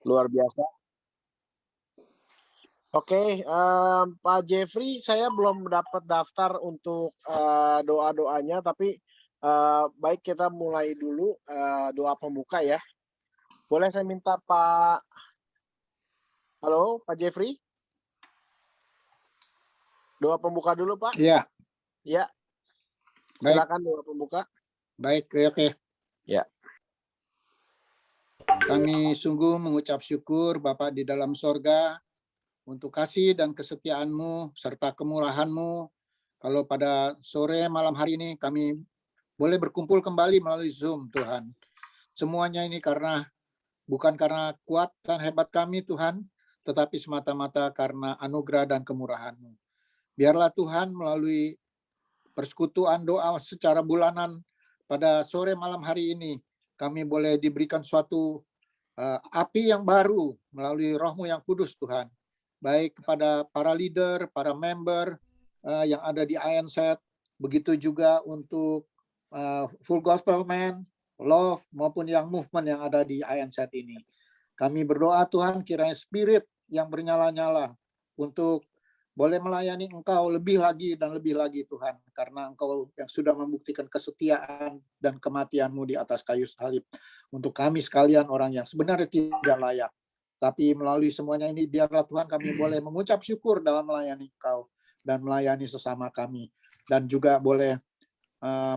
luar biasa. Oke, Pak Jeffrey, saya belum dapat daftar untuk doa-doanya, tapi baik kita mulai dulu doa pembuka ya. Boleh saya minta Pak, halo Pak Jeffrey, doa pembuka dulu Pak. Iya. Ya, Baik. silakan doa pembuka. Baik, oke. Ya. Kami sungguh mengucap syukur Bapak di dalam sorga untuk kasih dan kesetiaan-Mu serta kemurahan-Mu. Kalau pada sore malam hari ini kami boleh berkumpul kembali melalui Zoom, Tuhan. Semuanya ini bukan karena kuat dan hebat kami, Tuhan, tetapi semata-mata karena anugerah dan kemurahan-Mu. Biarlah Tuhan melalui persekutuan doa secara bulanan pada sore malam hari ini, kami boleh diberikan suatu api yang baru melalui Roh-Mu yang kudus, Tuhan. Baik kepada para leader, para member yang ada di INSET, begitu juga untuk Full Gospel Man, Love, maupun yang movement yang ada di INSET ini. Kami berdoa Tuhan kiranya spirit yang bernyala-nyala untuk boleh melayani Engkau lebih lagi dan lebih lagi Tuhan, karena Engkau yang sudah membuktikan kesetiaan dan kematian-Mu di atas kayu salib untuk kami sekalian orang yang sebenarnya tidak layak. Tapi melalui semuanya ini biarlah Tuhan kami boleh mengucap syukur dalam melayani Engkau dan melayani sesama kami, dan juga boleh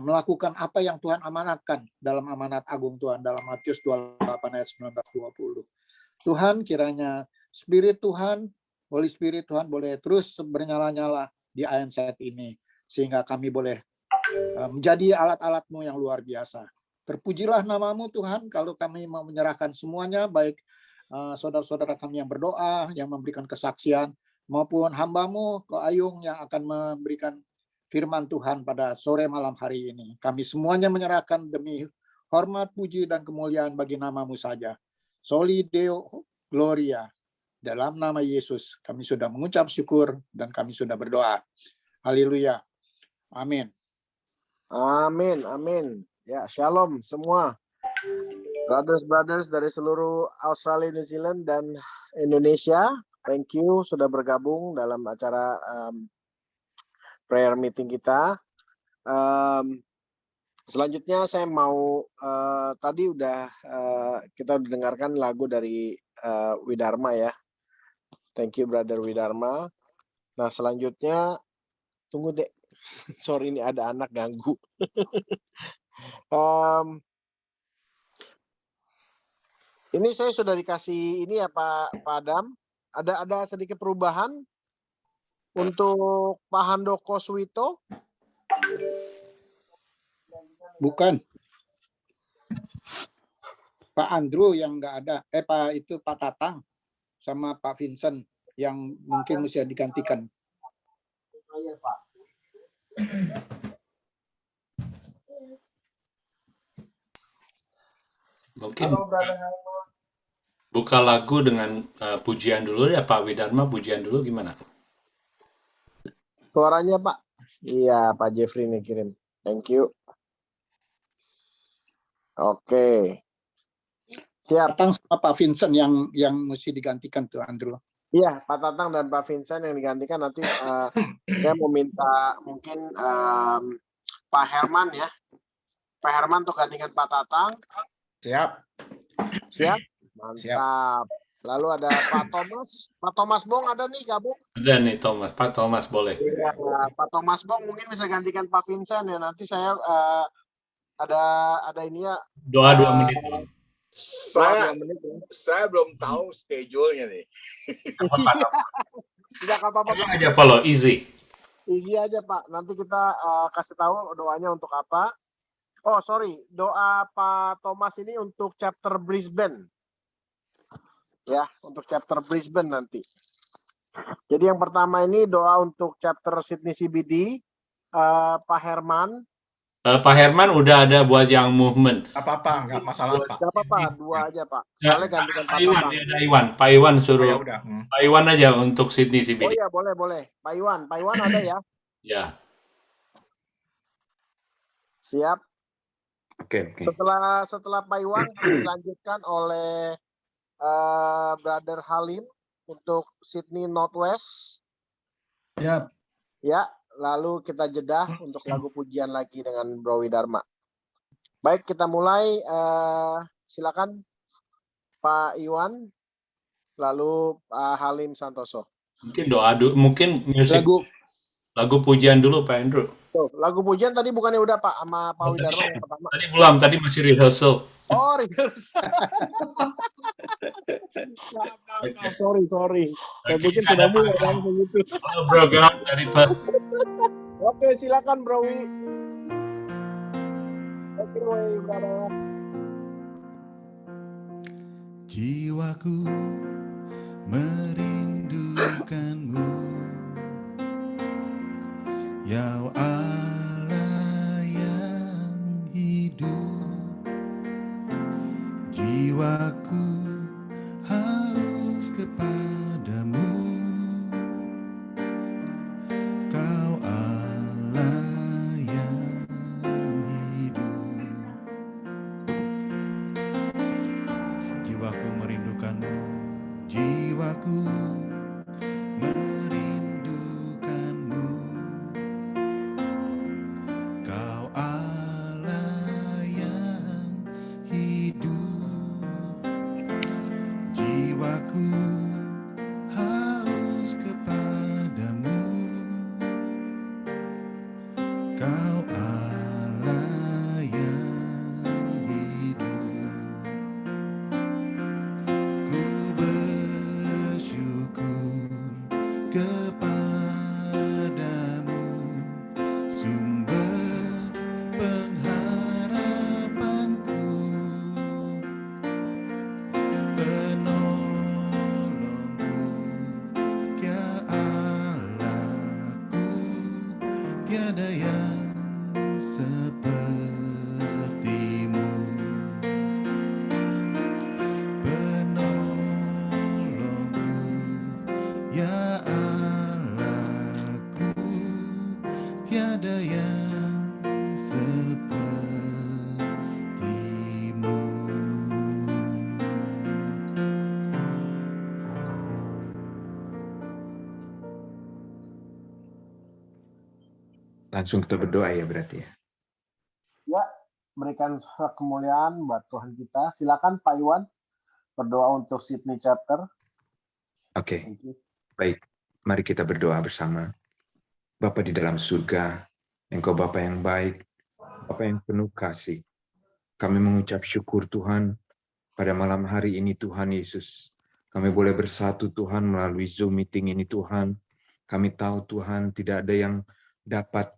melakukan apa yang Tuhan amanatkan dalam amanat agung Tuhan dalam Matius 28 ayat 19-20. Tuhan kiranya Spirit Tuhan, Holy Spirit Tuhan boleh terus bernyala-nyala di INSET ini, sehingga kami boleh menjadi alat-alat-Mu yang luar biasa. Terpujilah nama-Mu Tuhan, kalau kami mau menyerahkan semuanya, baik saudara-saudara kami yang berdoa, yang memberikan kesaksian, maupun hamba-Mu, Ko Ayung, yang akan memberikan firman Tuhan pada sore malam hari ini. Kami semuanya menyerahkan demi hormat, puji, dan kemuliaan bagi nama-Mu saja. Soli Deo Gloria. Dalam nama Yesus, kami sudah mengucap syukur dan kami sudah berdoa. Haleluya. Amin. Amin, amin. Ya, shalom semua. Brothers dari seluruh Australia, New Zealand, dan Indonesia. Thank you sudah bergabung dalam acara prayer meeting kita. Selanjutnya saya mau tadi kita udah dengarkan lagu dari Widharma ya. Thank you Brother Widharma. Nah selanjutnya tunggu deh. Sorry ini ada anak ganggu. Ini saya sudah dikasih ini ya Pak Adam. Ada sedikit perubahan untuk Pak Handoko Suwito. Bukan. Pak Andrew yang nggak ada. Pak Tatang sama Pak Vincent yang mungkin mesti digantikan. Iya Pak. Mungkin buka lagu dengan pujian dulu ya Pak Widharma, pujian dulu gimana? Suaranya Pak. Iya Pak Jeffrey nih kirim. Thank you. Oke. Siap. Tatang sama Pak Vincent yang mesti digantikan tuh Andrew. Iya, Pak Tatang dan Pak Vincent yang digantikan nanti saya mau minta mungkin Pak Herman ya. Pak Herman untuk gantikan Pak Tatang. Siap. Siap? Mantap. Lalu ada Pak Thomas. Pak Thomas Bong ada nih gabung? Ada nih Thomas. Pak Thomas boleh. Ya, Pak Thomas Bong mungkin bisa gantikan Pak Vincent ya. Nanti saya ada ini ya. Doa 2 menit. Saya belum tahu schedule-nya nih. Tidak apa-apa. Aja follow, easy. Easy aja Pak. Nanti kita kasih tahu doanya untuk apa. Oh sorry, doa Pak Thomas ini untuk chapter Brisbane. Ya, untuk chapter Brisbane nanti. Jadi yang pertama ini doa untuk chapter Sydney CBD, Pak Herman. Pak Herman udah ada buat yang movement. Apa-apa, nggak masalah Pak. Nggak apa-apa, 2 aja Pak. Soalnya gantikan Pak Iwan, Tatang. ada Iwan. Pak Iwan suruh. Udah. Pak Iwan aja untuk Sydney CBD. Oh iya, boleh. Pak Iwan ada ya? Ya. Siap. Oke. Setelah Pak Iwan dilanjutkan oleh Brother Halim untuk Sydney Northwest. Siap. Ya, lalu kita jeda untuk lagu pujian lagi dengan Bro Widharma. Baik, kita mulai. Silakan Pak Iwan, lalu Pak Halim Santoso. Mungkin mungkin musik lagu pujian dulu Pak Andrew. Tuh, lagu pujian tadi bukannya udah Pak sama Pak Widharma yang pertama? Tadi belum, tadi masih rehearsal. Oh, rehearsal. Sorry. Saya pikir sudah mulai langsung gitu. Oh, Bro Gap dari Perth. Oke, silakan Bro Wi. Take it away, brother. Jiwaku merindukanmu, ya Allah yang hidup. Jiwaku haus kepadamu, Kau Allah yang hidup. Jiwaku merindukanmu, jiwaku merindukanmu, Kau Allah yang hidup. Jiwaku haus kepadamu, Kau Allah yang hidup. Ku bersyukur kepadamu, sumber pengharapanku, penolongku, ya Allahku, tiada yang sepertimu. Penolongku, ya Allahku, tiada yang sepertimu. Langsung kita berdoa ya berarti ya. Ya, berikan kemuliaan buat Tuhan kita. Silakan Pak Iwan berdoa untuk Sydney chapter. Oke, Thank you. baik. Mari kita berdoa bersama. Bapa di dalam surga, Engkau Bapa yang baik, Bapa yang penuh kasih. Kami mengucap syukur Tuhan pada malam hari ini Tuhan Yesus. Kami boleh bersatu Tuhan melalui Zoom meeting ini Tuhan. Kami tahu Tuhan tidak ada yang dapat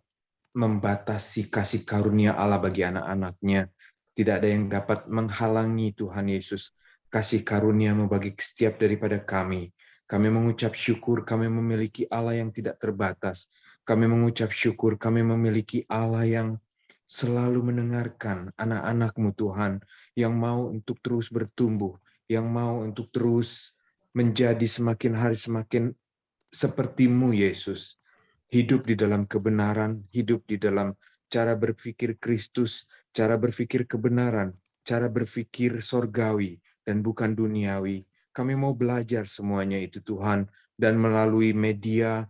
membatasi kasih karunia Allah bagi anak-anaknya. Tidak ada yang dapat menghalangi Tuhan Yesus kasih karunia-Mu bagi setiap daripada kami. Kami mengucap syukur kami memiliki Allah yang tidak terbatas. Kami mengucap syukur kami memiliki Allah yang selalu mendengarkan anak-anak-Mu Tuhan, yang mau untuk terus bertumbuh, yang mau untuk terus menjadi semakin hari semakin seperti-Mu Yesus. Hidup di dalam kebenaran, hidup di dalam cara berpikir Kristus, cara berpikir kebenaran, cara berpikir sorgawi dan bukan duniawi. Kami mau belajar semuanya itu Tuhan, dan melalui media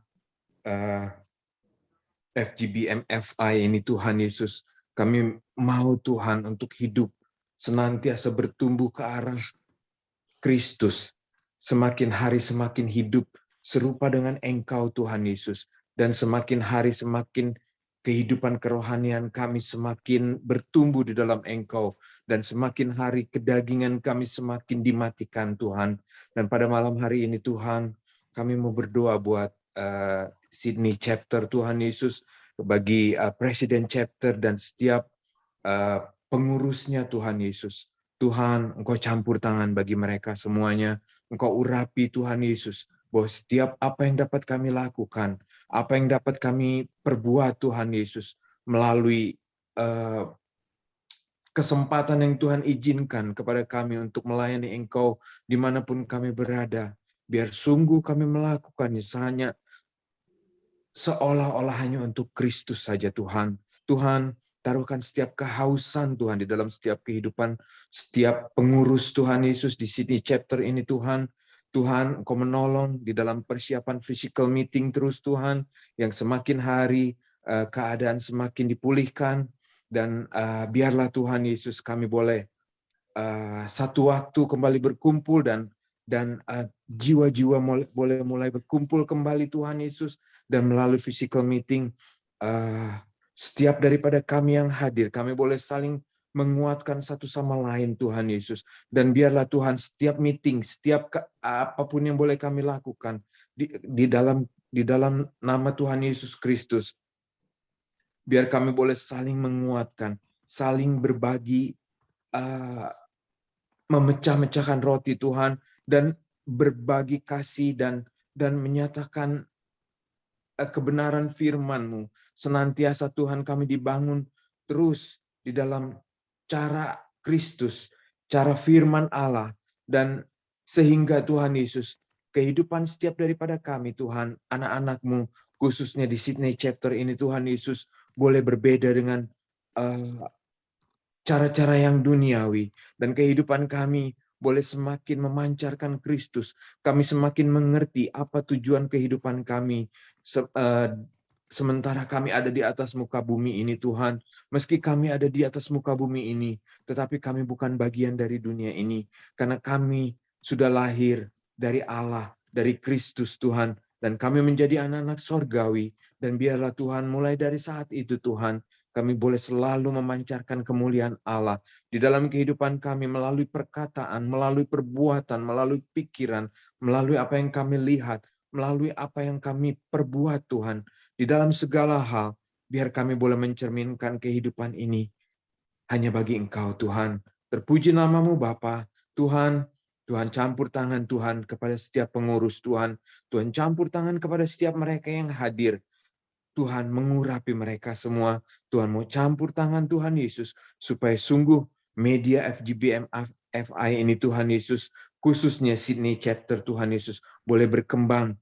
FGBMFI ini Tuhan Yesus, kami mau Tuhan untuk hidup senantiasa bertumbuh ke arah Kristus, semakin hari semakin hidup serupa dengan Engkau Tuhan Yesus, dan semakin hari semakin kehidupan kerohanian kami semakin bertumbuh di dalam Engkau, dan semakin hari kedagingan kami semakin dimatikan Tuhan. Dan pada malam hari ini Tuhan, kami mau berdoa buat Sydney chapter Tuhan Yesus, bagi Presiden chapter dan setiap pengurusnya Tuhan Yesus. Tuhan, Engkau campur tangan bagi mereka semuanya. Engkau urapi Tuhan Yesus, bahwa setiap apa yang dapat kami lakukan, apa yang dapat kami perbuat Tuhan Yesus, melalui kesempatan yang Tuhan izinkan kepada kami untuk melayani Engkau dimanapun kami berada, biar sungguh kami melakukannya hanya seolah-olah hanya untuk Kristus saja Tuhan. Tuhan, taruhkan setiap kehausan Tuhan di dalam setiap kehidupan, setiap pengurus Tuhan Yesus di sini chapter ini Tuhan, Tuhan, Engkau menolong di dalam persiapan physical meeting terus Tuhan, yang semakin hari keadaan semakin dipulihkan, dan biarlah Tuhan Yesus kami boleh satu waktu kembali berkumpul, dan jiwa-jiwa boleh mulai berkumpul kembali Tuhan Yesus, dan melalui physical meeting setiap daripada kami yang hadir, kami boleh saling menguatkan satu sama lain Tuhan Yesus. Dan biarlah Tuhan setiap meeting, setiap apapun yang boleh kami lakukan di dalam nama Tuhan Yesus Kristus, biar kami boleh saling menguatkan, saling berbagi, memecah-mecahkan roti Tuhan, dan berbagi kasih, dan menyatakan kebenaran firman-Mu. Senantiasa Tuhan kami dibangun terus di dalam cara Kristus, cara firman Allah, dan sehingga Tuhan Yesus, kehidupan setiap daripada kami Tuhan, anak-anak-Mu, khususnya di Sydney chapter ini Tuhan Yesus, boleh berbeda dengan cara-cara yang duniawi, dan kehidupan kami boleh semakin memancarkan Kristus. Kami semakin mengerti apa tujuan kehidupan kami sementara kami ada di atas muka bumi ini Tuhan. Meski kami ada di atas muka bumi ini, tetapi kami bukan bagian dari dunia ini, karena kami sudah lahir dari Allah, dari Kristus Tuhan, dan kami menjadi anak-anak sorgawi. Dan biarlah Tuhan mulai dari saat itu Tuhan, kami boleh selalu memancarkan kemuliaan Allah di dalam kehidupan kami, melalui perkataan, melalui perbuatan, melalui pikiran, melalui apa yang kami lihat, melalui apa yang kami perbuat Tuhan. Di dalam segala hal, biar kami boleh mencerminkan kehidupan ini hanya bagi Engkau Tuhan. Terpuji nama-Mu Bapa. Tuhan, Tuhan campur tangan Tuhan kepada setiap pengurus Tuhan. Tuhan campur tangan kepada setiap mereka yang hadir. Tuhan mengurapi mereka semua. Tuhan mau campur tangan Tuhan Yesus, supaya sungguh media FGBM FI ini Tuhan Yesus, khususnya Sydney chapter Tuhan Yesus, boleh berkembang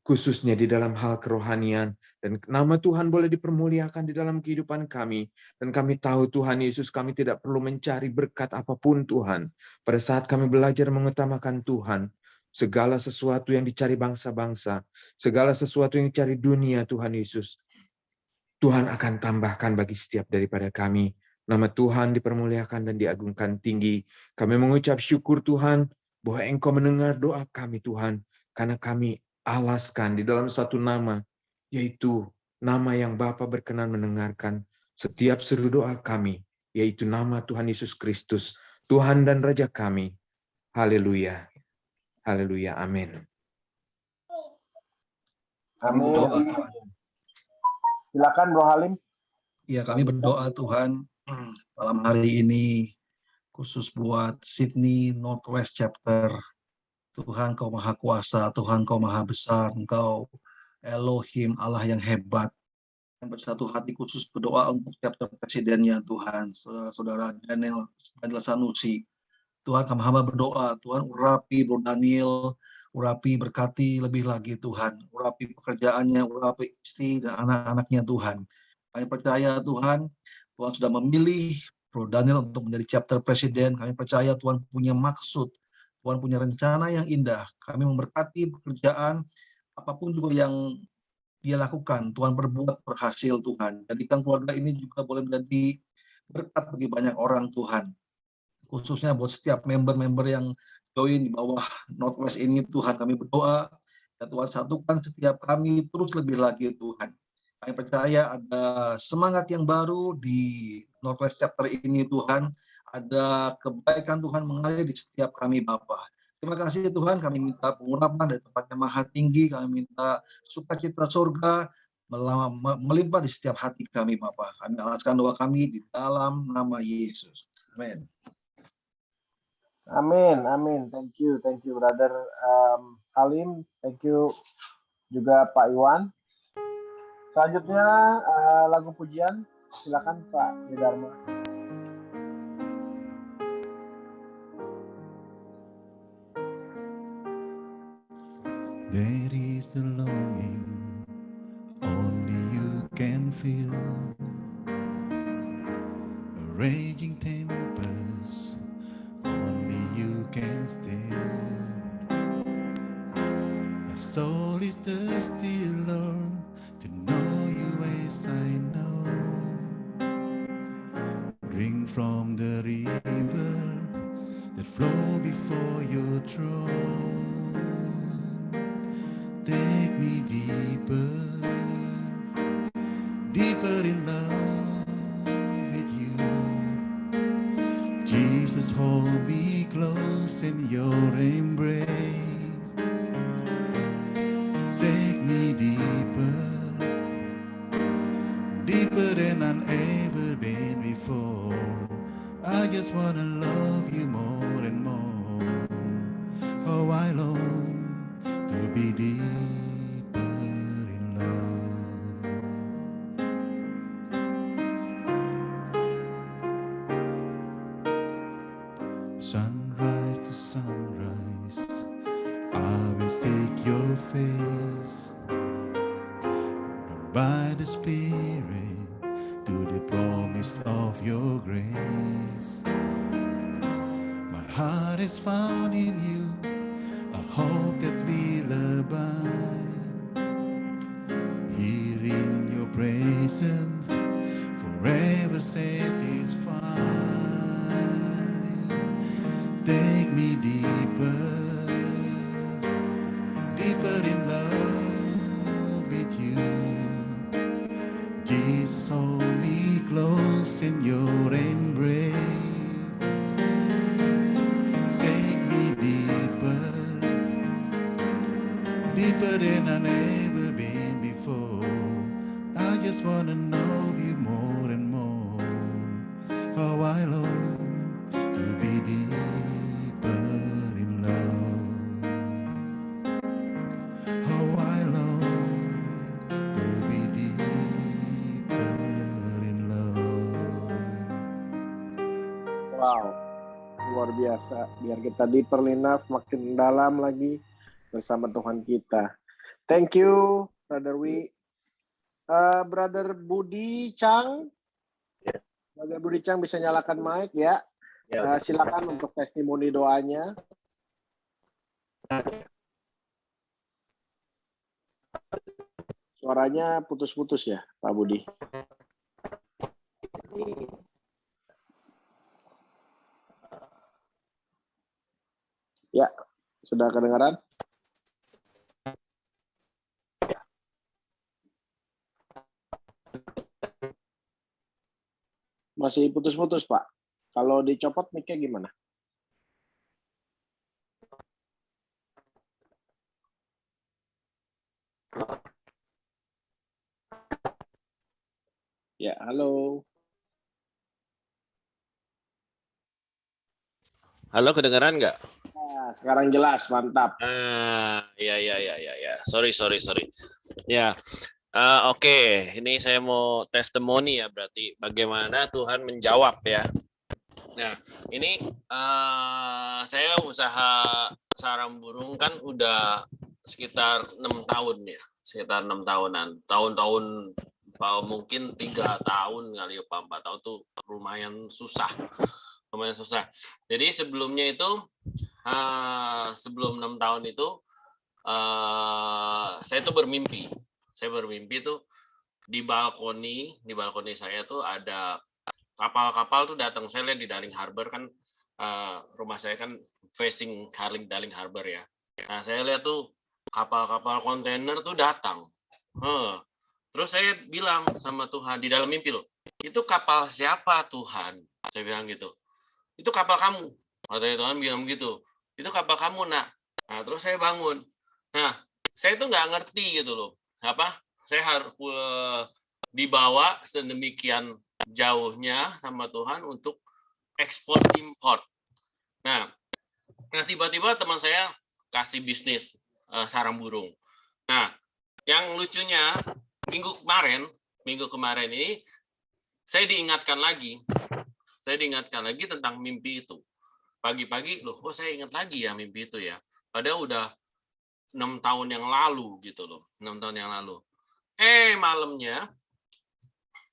khususnya di dalam hal kerohanian, dan nama Tuhan boleh dipermuliakan di dalam kehidupan kami. Dan kami tahu Tuhan Yesus, kami tidak perlu mencari berkat apapun Tuhan. Pada saat kami belajar mengutamakan Tuhan, segala sesuatu yang dicari bangsa-bangsa, segala sesuatu yang dicari dunia Tuhan Yesus, Tuhan akan tambahkan bagi setiap daripada kami. Nama Tuhan dipermuliakan dan diagungkan tinggi. Kami mengucap syukur Tuhan, bahwa Engkau mendengar doa kami Tuhan, karena kami alaskan di dalam satu nama, yaitu nama yang Bapa berkenan mendengarkan setiap seru doa kami, yaitu nama Tuhan Yesus Kristus, Tuhan dan Raja kami. Haleluya. Haleluya. Amin. Amin. Berdoa, Tuhan. Silakan Bro Halim. Ya, kami berdoa Tuhan malam hari ini khusus buat Sydney Northwest Chapter. Tuhan, Kau Maha Kuasa, Tuhan Kau Maha Besar, Engkau Elohim, Allah yang hebat. Dan bersatu hati khusus berdoa untuk chapter presidennya Tuhan, Saudara Daniel Sanusi. Tuhan, kami hamba berdoa, Tuhan urapi Bro Daniel, urapi berkati lebih lagi Tuhan, urapi pekerjaannya, urapi istri dan anak-anaknya Tuhan. Kami percaya Tuhan, Tuhan sudah memilih Bro Daniel untuk menjadi chapter presiden. Kami percaya Tuhan punya maksud, Tuhan punya rencana yang indah. Kami memberkati pekerjaan, apapun juga yang dia lakukan, Tuhan berbuat berhasil Tuhan. Jadikan keluarga ini juga boleh menjadi berkat bagi banyak orang Tuhan. Khususnya buat setiap member-member yang join di bawah Northwest ini Tuhan, kami berdoa ya Tuhan, satukan setiap kami terus lebih lagi Tuhan. Kami percaya ada semangat yang baru di Northwest chapter ini Tuhan, ada kebaikan Tuhan mengalir di setiap kami Bapa. Terima kasih Tuhan, kami minta pengurapan dari tempat yang maha tinggi, kami minta sukacita surga melimpah di setiap hati kami Bapa. Kami alaskan doa kami di dalam nama Yesus. Amin. Amin, amin. Thank you Brother Halim. Thank you juga Pak Iwan. Selanjutnya lagu pujian, silakan Pak Dharma. There is the longing only you can feel, a raging tempest only you can still. My soul is thirsty, Lord, to know you as I know. Drink from the river that flow before your throne. Take me deeper, deeper in love with you. Jesus, hold me close in your embrace. Take me deeper, deeper than I've ever been before. I just wanna love you more and more. Oh, I long to be deeper in love. Sunrise to sunrise, I will seek your face. By the Spirit to the promise of your grace. My heart is found in you, a hope that will abide. Here in your presence, forever satisfied. Take me deeper, deeper in love with you. Jesus, hold me close in your embrace. Take me deeper, deeper than I've ever been before. I just wanna know you more and more. How I long to be deeper in love. How I long to be deeper in love. Wow, luar biasa. Biar kita deeper enough, makin dalam lagi bersama Tuhan kita. Thank you, Brother Wi. Brother Budi Chang. Brother Budi Chang bisa nyalakan mic ya. Silakan untuk testimoni doanya. Suaranya putus-putus ya, Pak Budi. Ya, sudah kedengaran? Masih putus-putus, Pak. Kalau dicopot mic-nya gimana? Ya, halo. Halo, kedengaran nggak? Nah, sekarang jelas, mantap. Ya. Sorry. Ya, oke. Ini saya mau testimoni ya, berarti bagaimana Tuhan menjawab ya. Nah, ini saya usaha sarang burung kan udah sekitar 6 tahun ya, sekitar 6 tahunan. Tahun-tahun mungkin 3 tahun kali 4 tahun tuh lumayan susah. Jadi sebelumnya itu sebelum 6 tahun itu saya tuh bermimpi. Saya bermimpi tuh di balkoni saya tuh ada kapal-kapal tuh datang. Saya lihat di Darling Harbor kan, rumah saya kan facing Darling Harbor ya. Nah, saya lihat tuh kapal-kapal kontainer tuh datang. Terus saya bilang sama Tuhan di dalam mimpi loh, itu kapal siapa Tuhan? Saya bilang gitu. Itu kapal kamu. Katanya Tuhan bilang gitu. Itu kapal kamu, Nak. Nah, terus saya bangun. Nah, saya tuh nggak ngerti gitu loh. Saya harus dibawa sedemikian jauhnya sama Tuhan untuk ekspor import. Nah tiba-tiba teman saya kasih bisnis sarang burung. Nah, yang lucunya minggu kemarin ini saya diingatkan lagi tentang mimpi itu. Pagi-pagi loh, kok saya ingat lagi ya mimpi itu ya. Padahal udah 6 tahun yang lalu gitu loh, 6 tahun yang lalu.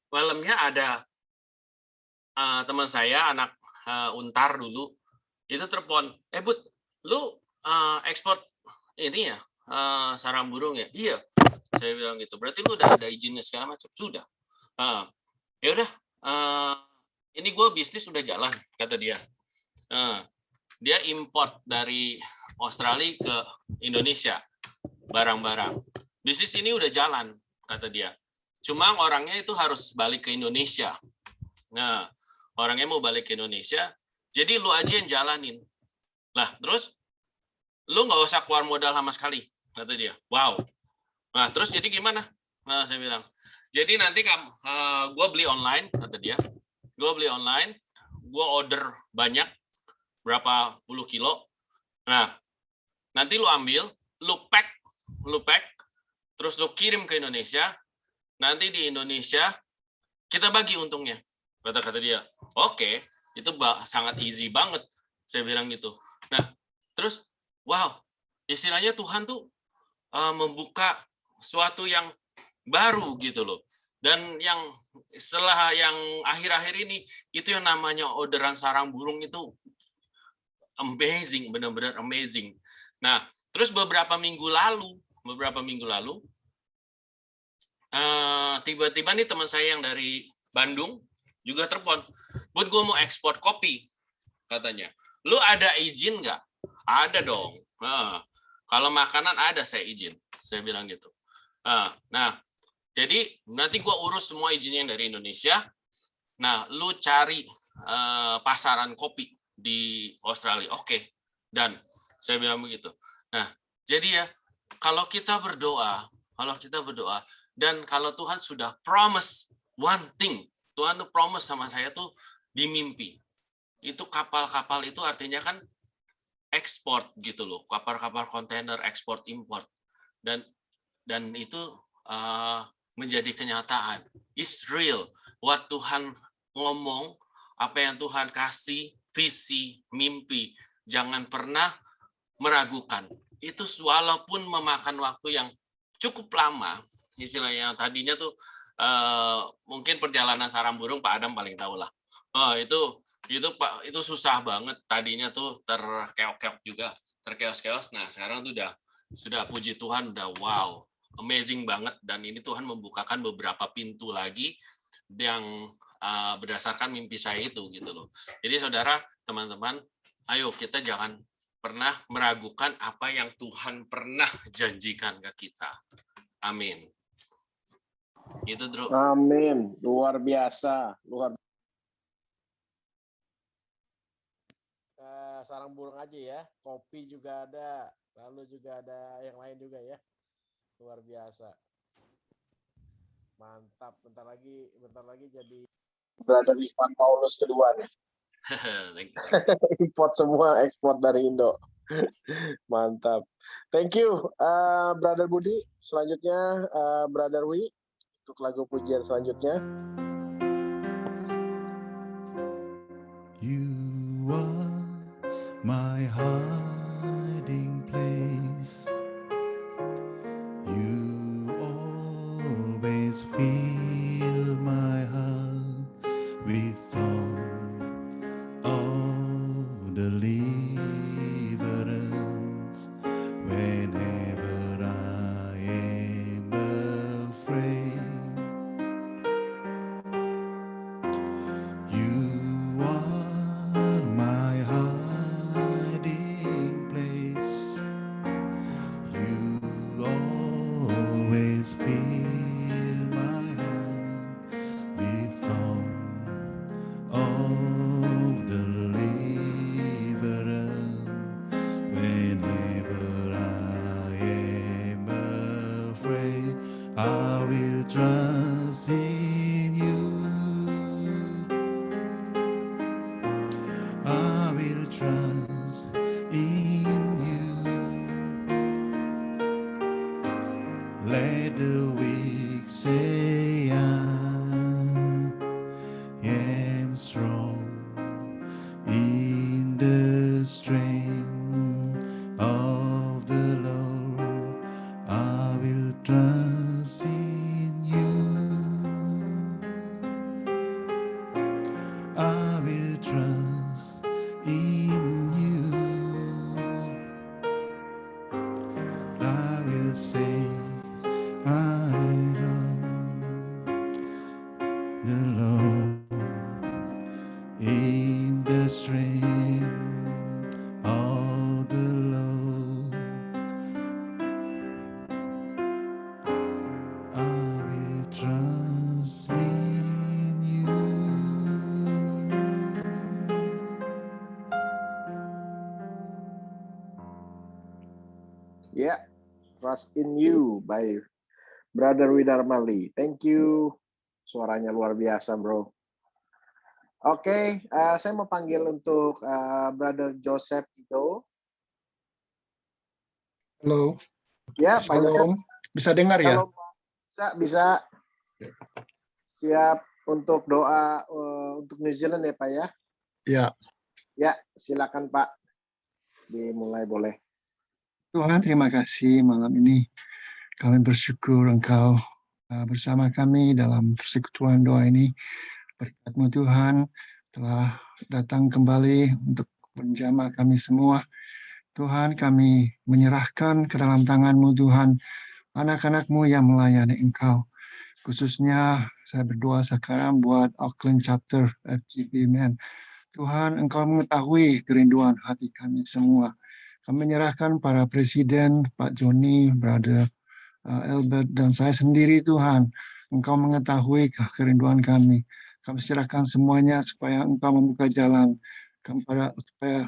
Malamnya ada teman saya, anak Untar dulu, itu telepon, Bud, lu ekspor ini ya, sarang burung ya? Iya. Saya bilang gitu. Berarti lu udah ada izinnya segala macam? Sudah. Ya udah. Ini gue bisnis udah jalan, kata dia. Dia import dari Australia ke Indonesia barang-barang. Bisnis ini udah jalan, kata dia. Cuma orangnya itu harus balik ke Indonesia. Nah, orangnya mau balik ke Indonesia, jadi lu aja yang jalanin. Lah, terus lu nggak usah keluar modal sama sekali, kata dia. Wow. Nah, terus jadi gimana? Nah, saya bilang, jadi nanti gue beli online, kata dia. Gue beli online, gue order banyak, berapa puluh kilo. Nah, nanti lu ambil, lu pack, terus lu kirim ke Indonesia. Nanti di Indonesia kita bagi untungnya, kata dia. Oke, itu sangat easy banget, saya bilang gitu. Nah, terus wow, istilahnya Tuhan tuh membuka sesuatu yang baru gitu loh. Dan yang setelah yang akhir-akhir ini, itu yang namanya orderan sarang burung itu amazing, benar-benar amazing. Nah, terus beberapa minggu lalu, tiba-tiba nih teman saya yang dari Bandung juga telepon, buat gue mau ekspor kopi, katanya. Lu ada izin nggak? Ada dong. Kalau makanan ada saya izin, saya bilang gitu. Nah, jadi nanti gue urus semua izinnya yang dari Indonesia. Nah, lu cari pasaran kopi di Australia. Oke. Dan saya bilang begitu. Nah, jadi ya kalau kita berdoa, dan kalau Tuhan sudah promise one thing, Tuhan tuh promise sama saya tuh di mimpi. Itu kapal-kapal itu artinya kan ekspor gitu loh, kapal-kapal kontainer ekspor import, dan itu menjadi kenyataan. It's real. What Tuhan ngomong, apa yang Tuhan kasih, visi, mimpi, jangan pernah meragukan. Itu walaupun memakan waktu yang cukup lama, istilahnya tadinya tuh mungkin perjalanan sarang burung Pak Adam paling tahu lah. Itu susah banget, tadinya tuh terkeok-keok juga, terkeos-keos. Nah, sekarang tuh sudah puji Tuhan, udah wow, amazing banget. Dan ini Tuhan membukakan beberapa pintu lagi yang berdasarkan mimpi saya itu gitu loh. Jadi saudara, teman-teman, ayo kita jangan pernah meragukan apa yang Tuhan pernah janjikan ke kita. Amin. Gitu, Drew. Amin. Luar biasa. Sarang burung aja ya. Kopi juga ada. Lalu juga ada yang lain juga ya. Luar biasa. Mantap. Bentar lagi jadi Brother Ivan Paulus kedua nih. Import semua, ekspor dari Indo. Mantap. Thank you, Brother Budi. Selanjutnya, Brother Wi, untuk lagu pujian selanjutnya. You are my hiding place. You always fill my heart with song of deliverance whenever I am afraid. You are my hiding place. You always fill my heart with song of deliverance whenever I am afraid. I will trust in you. I will trust in you. Let the weak say I am strong in the strength of the Lord. I will trust in you. I will trust in you. I will say, I love the Lord in the strength of the Lord. I will trust in you. Ya, Trust in You by Brother Widarmali. Thank you. Suaranya luar biasa, bro. Oke, saya mau panggil untuk Brother Joseph Ido. Halo. Ya, Pak Joseph. Shalom. Bisa dengar ya? Bisa. Siap untuk doa untuk New Zealand ya, Pak ya? Ya. Ya, silakan Pak. Dimulai boleh. Tuhan, terima kasih malam ini. Kami bersyukur Engkau bersama kami dalam persekutuan doa ini. Berkat-Mu Tuhan telah datang kembali untuk menjamah kami semua. Tuhan, kami menyerahkan ke dalam tangan-Mu Tuhan, anak-anak-Mu yang melayani Engkau. Khususnya saya berdoa sekarang buat Auckland Chapter FGB Men. Tuhan, Engkau mengetahui kerinduan hati kami semua. Kami menyerahkan para presiden, Pak Joni, Brother Albert, dan saya sendiri Tuhan. Engkau mengetahui kerinduan kami. Kami serahkan semuanya supaya Engkau membuka jalan supaya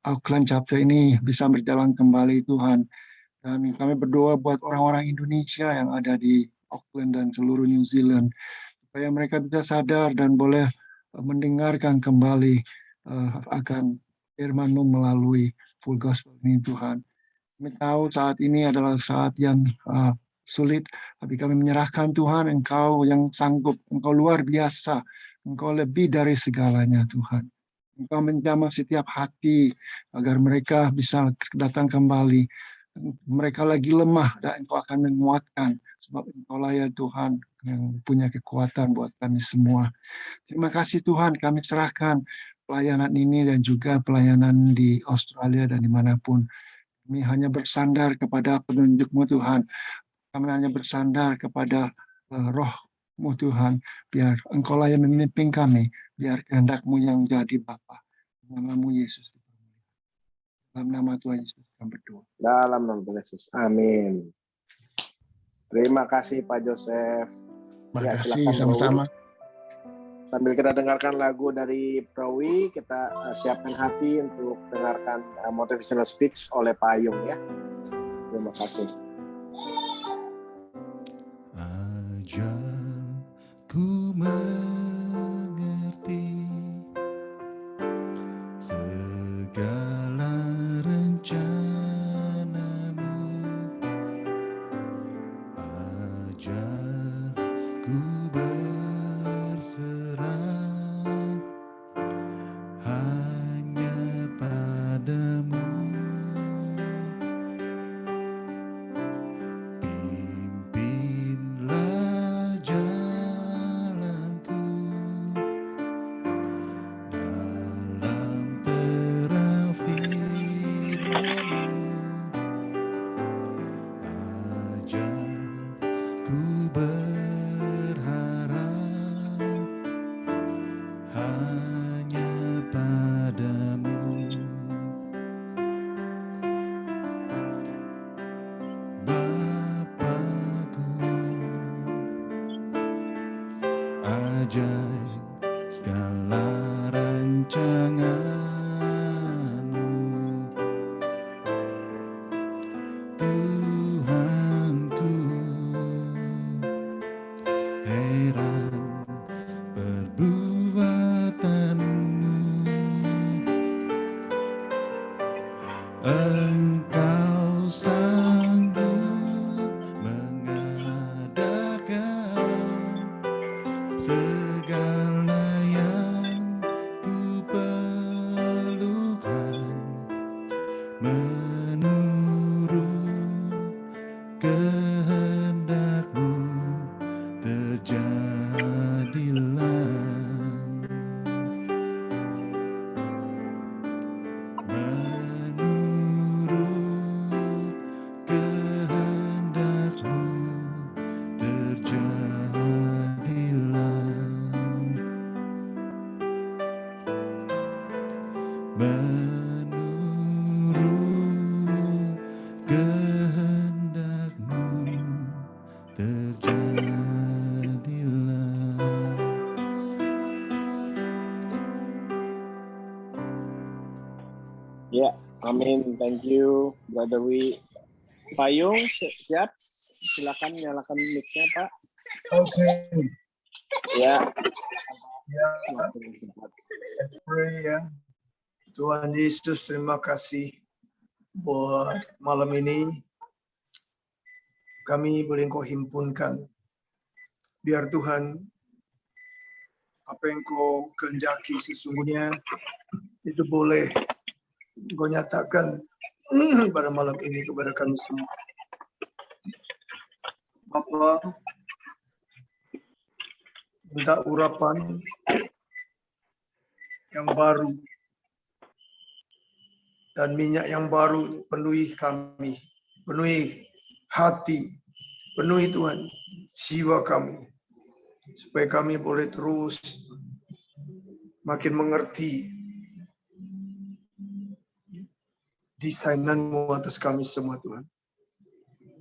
Auckland Chapter ini bisa berjalan kembali Tuhan. Dan kami berdoa buat orang-orang Indonesia yang ada di Auckland dan seluruh New Zealand, supaya mereka bisa sadar dan boleh mendengarkan kembali akan firman-Mu melalui full gospel ini Tuhan. Kami tahu saat ini adalah saat yang sulit, tapi kami menyerahkan Tuhan, Engkau yang sanggup, Engkau luar biasa, Engkau lebih dari segalanya Tuhan. Engkau menjamah setiap hati agar mereka bisa datang kembali. Mereka lagi lemah dan Engkau akan menguatkan, sebab Engkau lah ya Tuhan yang punya kekuatan buat kami semua. Terima kasih Tuhan, kami serahkan pelayanan ini dan juga pelayanan di Australia dan dimanapun. Kami hanya bersandar kepada penunjuk-Mu Tuhan. Kami hanya bersandar kepada Roh-Mu Tuhan. Biar Engkau lah yang memimpin kami. Biar kehendak-Mu yang jadi Bapa. Dalam nama Yesus. Dalam nama Tuhan Yesus kami berdoa. Dalam nama Tuhan Yesus. Amin. Terima kasih Pak Joseph. Terima kasih sama-sama. Sambil kita dengarkan lagu dari Prowi, kita siapkan hati untuk dengarkan motivational speech oleh Pak Ayung ya. Terima kasih. Ajar ku mengerti segala rencana-Mu. Ajar ku berserah hanya padamu. Pimpinlah jalanku dalam terang firman-Mu. Ajar ku berharap hanya padamu. Bapakku, ajaib segala rancangan-Mu. Tuhanku, heran perbuatan-Mu. Engkau sanggup mengadakan segala yang ku perlukan, menurut kehendak-Mu terjadilah. Menurut Amin. Thank you, Brother Wi. Payung, siap? Silakan nyalakan mic-nya, Pak. Oke. Ya. Ya. Pray ya. Tuhan Yesus, terima kasih buat malam ini. Kami boleh Engkau himpunkan. Biar Tuhan, apa yang Engkau kehendaki sesungguhnya, itu boleh Engkau nyatakan pada malam ini kepada kami semua. Bapa, minta urapan yang baru dan minyak yang baru penuhi kami, penuhi hati, penuhi Tuhan jiwa kami, supaya kami boleh terus makin mengerti desainan-Mu atas kami semua Tuhan.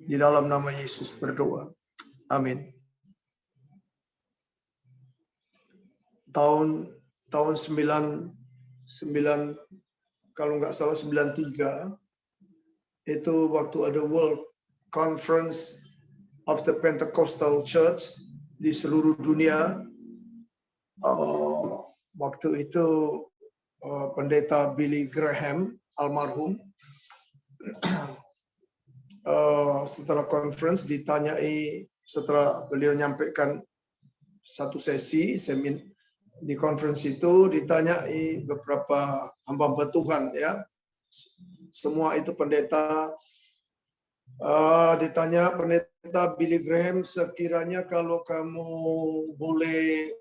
Di dalam nama Yesus berdoa. Amin. Tahun 99 kalau nggak salah 93 itu waktu ada World Conference of the Pentecostal Church di seluruh dunia. Waktu itu pendeta Billy Graham almarhum setelah conference ditanyai, setelah beliau nyampaikan satu sesi di conference itu, ditanyai beberapa hamba Tuhan ya, semua itu pendeta. Ditanya pendeta Billy Graham, sekiranya kalau kamu boleh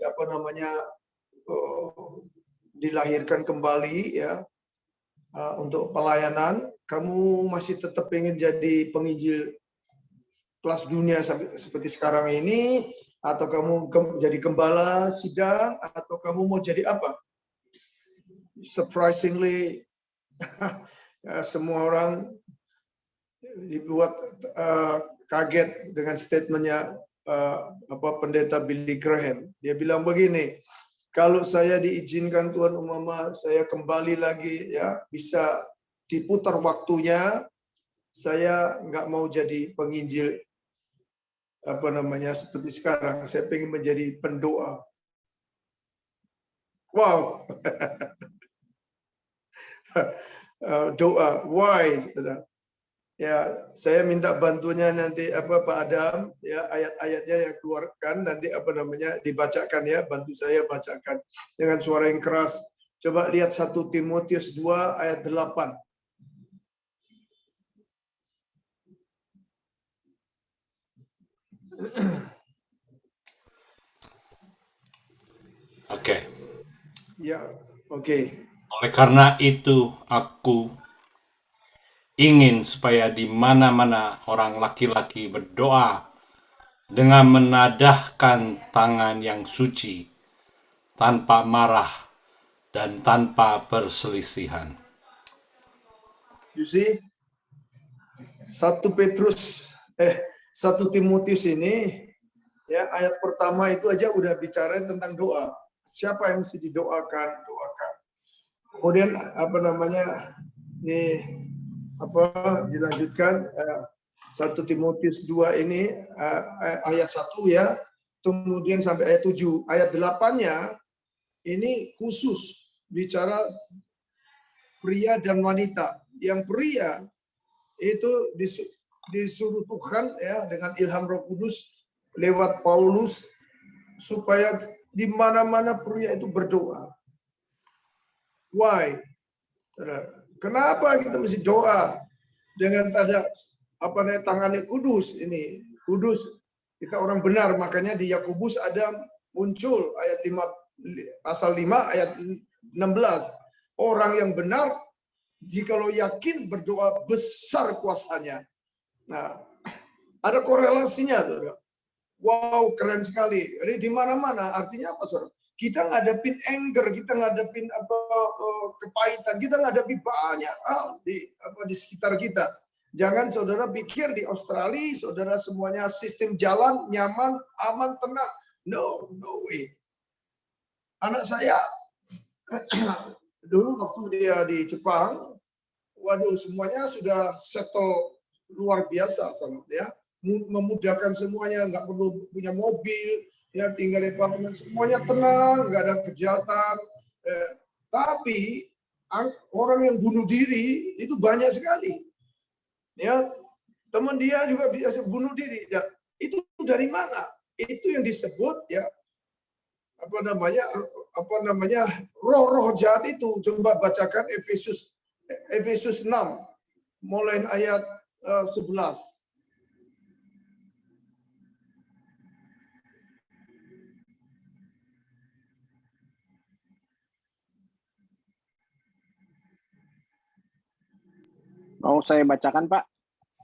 dilahirkan kembali ya untuk pelayanan, kamu masih tetap ingin jadi penginjil kelas dunia seperti sekarang ini, atau kamu jadi gembala sidang, atau kamu mau jadi apa? Surprisingly, semua orang dibuat kaget dengan statementnya pendeta Billy Graham. Dia bilang begini, kalau saya diizinkan Tuhan umpama saya kembali lagi ya, bisa diputar waktunya, saya nggak mau jadi penginjil seperti sekarang. Saya pengen menjadi pendoa. Wow. Doa. Why? Ya, saya minta bantunya nanti Pak Adam ya, ayat-ayatnya yang keluarkan nanti dibacakan ya, bantu saya bacakan dengan suara yang keras. Coba lihat 1 Timotius 2 ayat 8. Oke. Ya, oke. Oleh karena itu aku ingin supaya di mana-mana orang laki-laki berdoa dengan menadahkan tangan yang suci, tanpa marah dan tanpa perselisihan. You see, 1 Timotius ini ya, ayat pertama itu aja udah bicara tentang doa. Siapa yang mesti didoakan? Doakan. Kemudian dilanjutkan 1 Timotius 2 ini ayat 1 ya, kemudian sampai ayat 7. Ayat 8-nya ini khusus bicara pria dan wanita. Yang pria itu disuruh Tuhan ya dengan ilham Roh Kudus lewat Paulus supaya di mana-mana pria itu berdoa. Why? Kenapa kita mesti doa dengan tangannya kudus ini? Kudus, kita orang benar, makanya di Yakobus ada muncul ayat 5 pasal 5 ayat 16. Orang yang benar jikalau yakin berdoa besar kuasanya. Nah, ada korelasinya, Saudara. Wow, keren sekali. Jadi di mana-mana artinya apa, Saudara? Kita ngadepin anger, kita ngadepin kepahitan, kita ngadepin banyak hal di sekitar kita. Jangan saudara pikir di Australia saudara semuanya sistem jalan nyaman, aman, tenang. No way. Anak saya dulu waktu dia di Jepang, waduh, semuanya sudah settle luar biasa sangat ya. Memudahkan semuanya, nggak perlu punya mobil, ya tinggal di apartemen, semuanya tenang, nggak ada kejahatan. Tapi orang yang bunuh diri itu banyak sekali. Ya, teman dia juga bisa bunuh diri. Ya, itu dari mana? Itu yang disebut ya apa namanya roh-roh jahat itu. Coba bacakan Efesus 6 mulai ayat 11. Mau saya bacakan, Pak?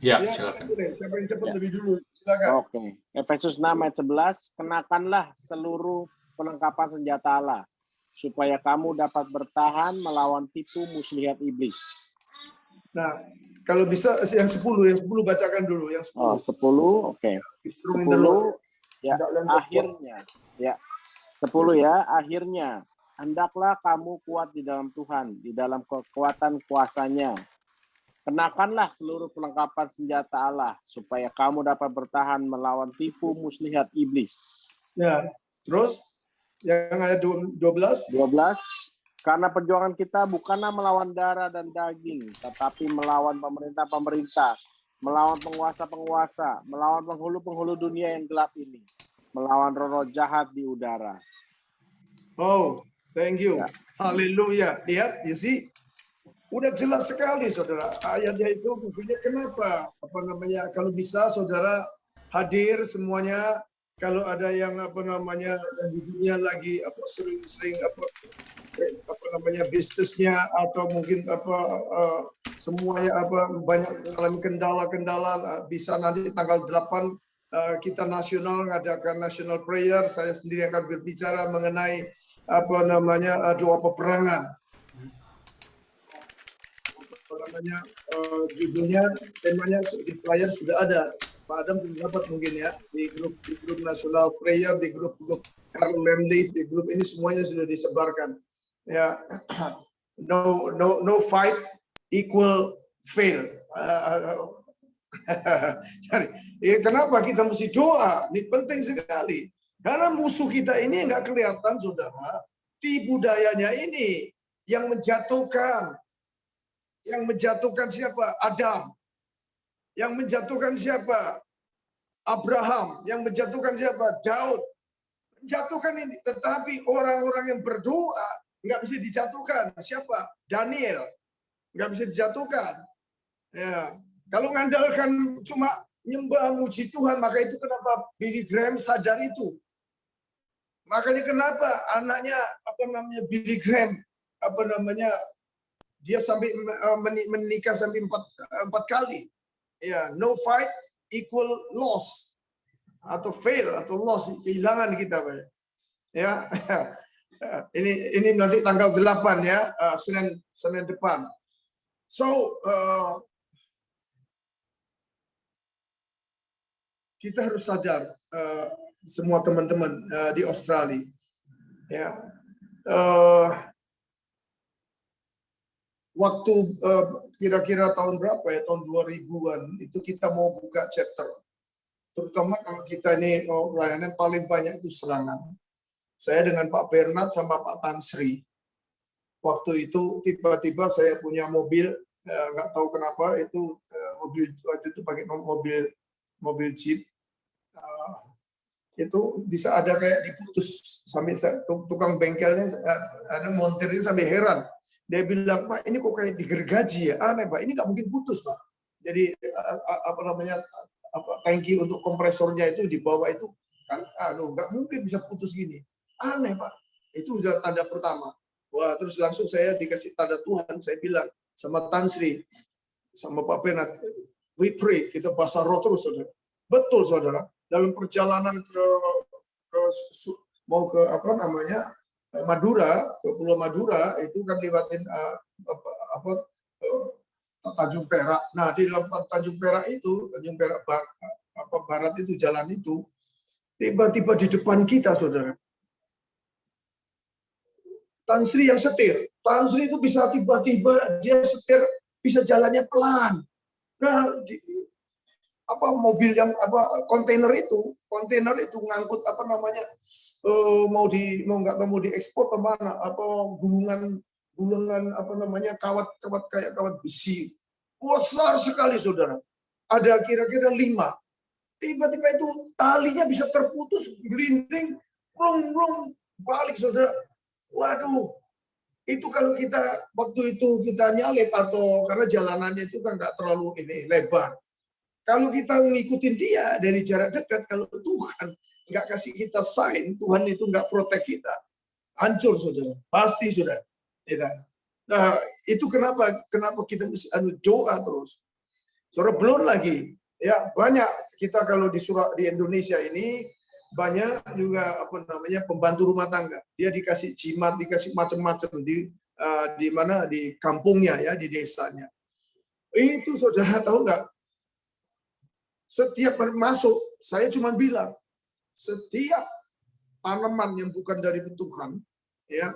Ya, Ya, silakan. siapa yang cepat lebih dulu? Silakan. Oke. Efesus 6 ayat 11, kenakanlah seluruh perlengkapan senjata Allah, supaya kamu dapat bertahan melawan tipu muslihat iblis. Nah, kalau bisa yang 10 bacakan dulu, yang 10. Oh, 10, oke. 10, ya, akhirnya. Ya, 10 ya, akhirnya. Hendaklah kamu kuat di dalam Tuhan, di dalam kekuatan kuasa-Nya. Kenakanlah seluruh perlengkapan senjata Allah, supaya kamu dapat bertahan melawan tipu muslihat iblis. Ya, terus yang ayat 12. Karena perjuangan kita bukanlah melawan darah dan daging, tetapi melawan pemerintah-pemerintah, melawan penguasa-penguasa, melawan penghulu-penghulu dunia yang gelap ini, melawan roh-roh jahat di udara. Oh, thank you. Ya. Haleluya. Lihat, you see? Udah jelas sekali, saudara. Ayatnya itu bukunya kenapa? Kalau bisa, saudara hadir semuanya. Kalau ada yang yang di dunia lagi sering bisnisnya atau mungkin semuanya banyak mengalami kendala-kendala, bisa nanti tanggal 8 kita nasional mengadakan national prayer. Saya sendiri akan berbicara mengenai doa peperangan. Judulnya, temanya di player sudah ada. Pak Adam sudah dapat mungkin ya di grup nasional prayer, di grup Carl Lemley, di grup ini semuanya sudah disebarkan. Ya, no fight equal fail. Jadi, kenapa kita mesti doa? Ini penting sekali. Karena musuh kita ini nggak kelihatan, saudara. Tipu dayanya ini yang menjatuhkan. Yang menjatuhkan siapa? Adam. Yang menjatuhkan siapa? Abraham. Yang menjatuhkan siapa? Daud. Menjatuhkan ini. Tetapi orang-orang yang berdoa nggak bisa dijatuhkan. Siapa? Daniel. Nggak bisa dijatuhkan. Ya. Kalau mengandalkan cuma nyembah muji Tuhan, maka itu kenapa Billy Graham sadar itu. Makanya kenapa anaknya Billy Graham dia sampai menikah sampai 4 kali. Ya, no fight equal loss atau fail atau loss, kehilangan kita. Ya. Ini nanti tanggal 8 ya, Senin depan. So kita harus sadar semua teman-teman di Australia. Ya. Waktu kira-kira tahun berapa ya, tahun 2000-an itu kita mau buka chapter, terutama kalau kita ini pelayanan paling banyak itu serangan. Saya dengan Pak Bernard sama Pak Tan Sri, waktu itu tiba-tiba saya punya mobil, nggak tahu kenapa itu mobil waktu itu pakai mobil Jeep, itu bisa ada kayak diputus, sampai tukang bengkelnya ada montirnya sampai heran. Dia bilang, Pak, ini kok kayak digergaji ya? Aneh, Pak. Ini nggak mungkin putus, Pak. Jadi tangki untuk kompresornya itu di bawah itu kan, nggak mungkin bisa putus gini. Aneh, Pak. Itu sudah tanda pertama. Wah, terus langsung saya dikasih tanda Tuhan. Saya bilang sama Tan Sri, sama Pak Bernard, we pray, kita bahasa roh terus, saudara. Betul, saudara. Dalam perjalanan mau ke Madura, ke Pulau Madura, itu kan lewatin Tanjung Perak. Nah, di dalam Tanjung Perak barat itu, jalan itu, tiba-tiba di depan kita, saudara, Tan Sri yang setir. Tan Sri itu bisa tiba-tiba dia setir bisa jalannya pelan. Nah, mobil yang kontainer itu ngangkut mau diekspor kemana, gulungan kawat kayak kawat besi besar sekali, saudara. Ada kira-kira 5. Tiba-tiba itu talinya bisa terputus, gelinding, blong balik, saudara. Waduh, itu kalau kita waktu itu kita nyalip atau karena jalanannya itu kan nggak terlalu lebar. Kalau kita ngikutin dia dari jarak dekat, kalau Tuhan nggak kasih kita sign, Tuhan itu nggak protek kita, hancur, saudara. Pasti, saudara. Ya. Nah, itu kenapa kita mesti doa terus. Saudara, belum lagi, ya banyak kita kalau di Indonesia ini banyak juga pembantu rumah tangga. Dia dikasih jimat, dikasih macam-macam di mana di kampungnya ya, di desanya. Itu saudara tahu nggak? Setiap masuk, saya cuma bilang, setiap tanaman yang bukan dari Tuhan, ya,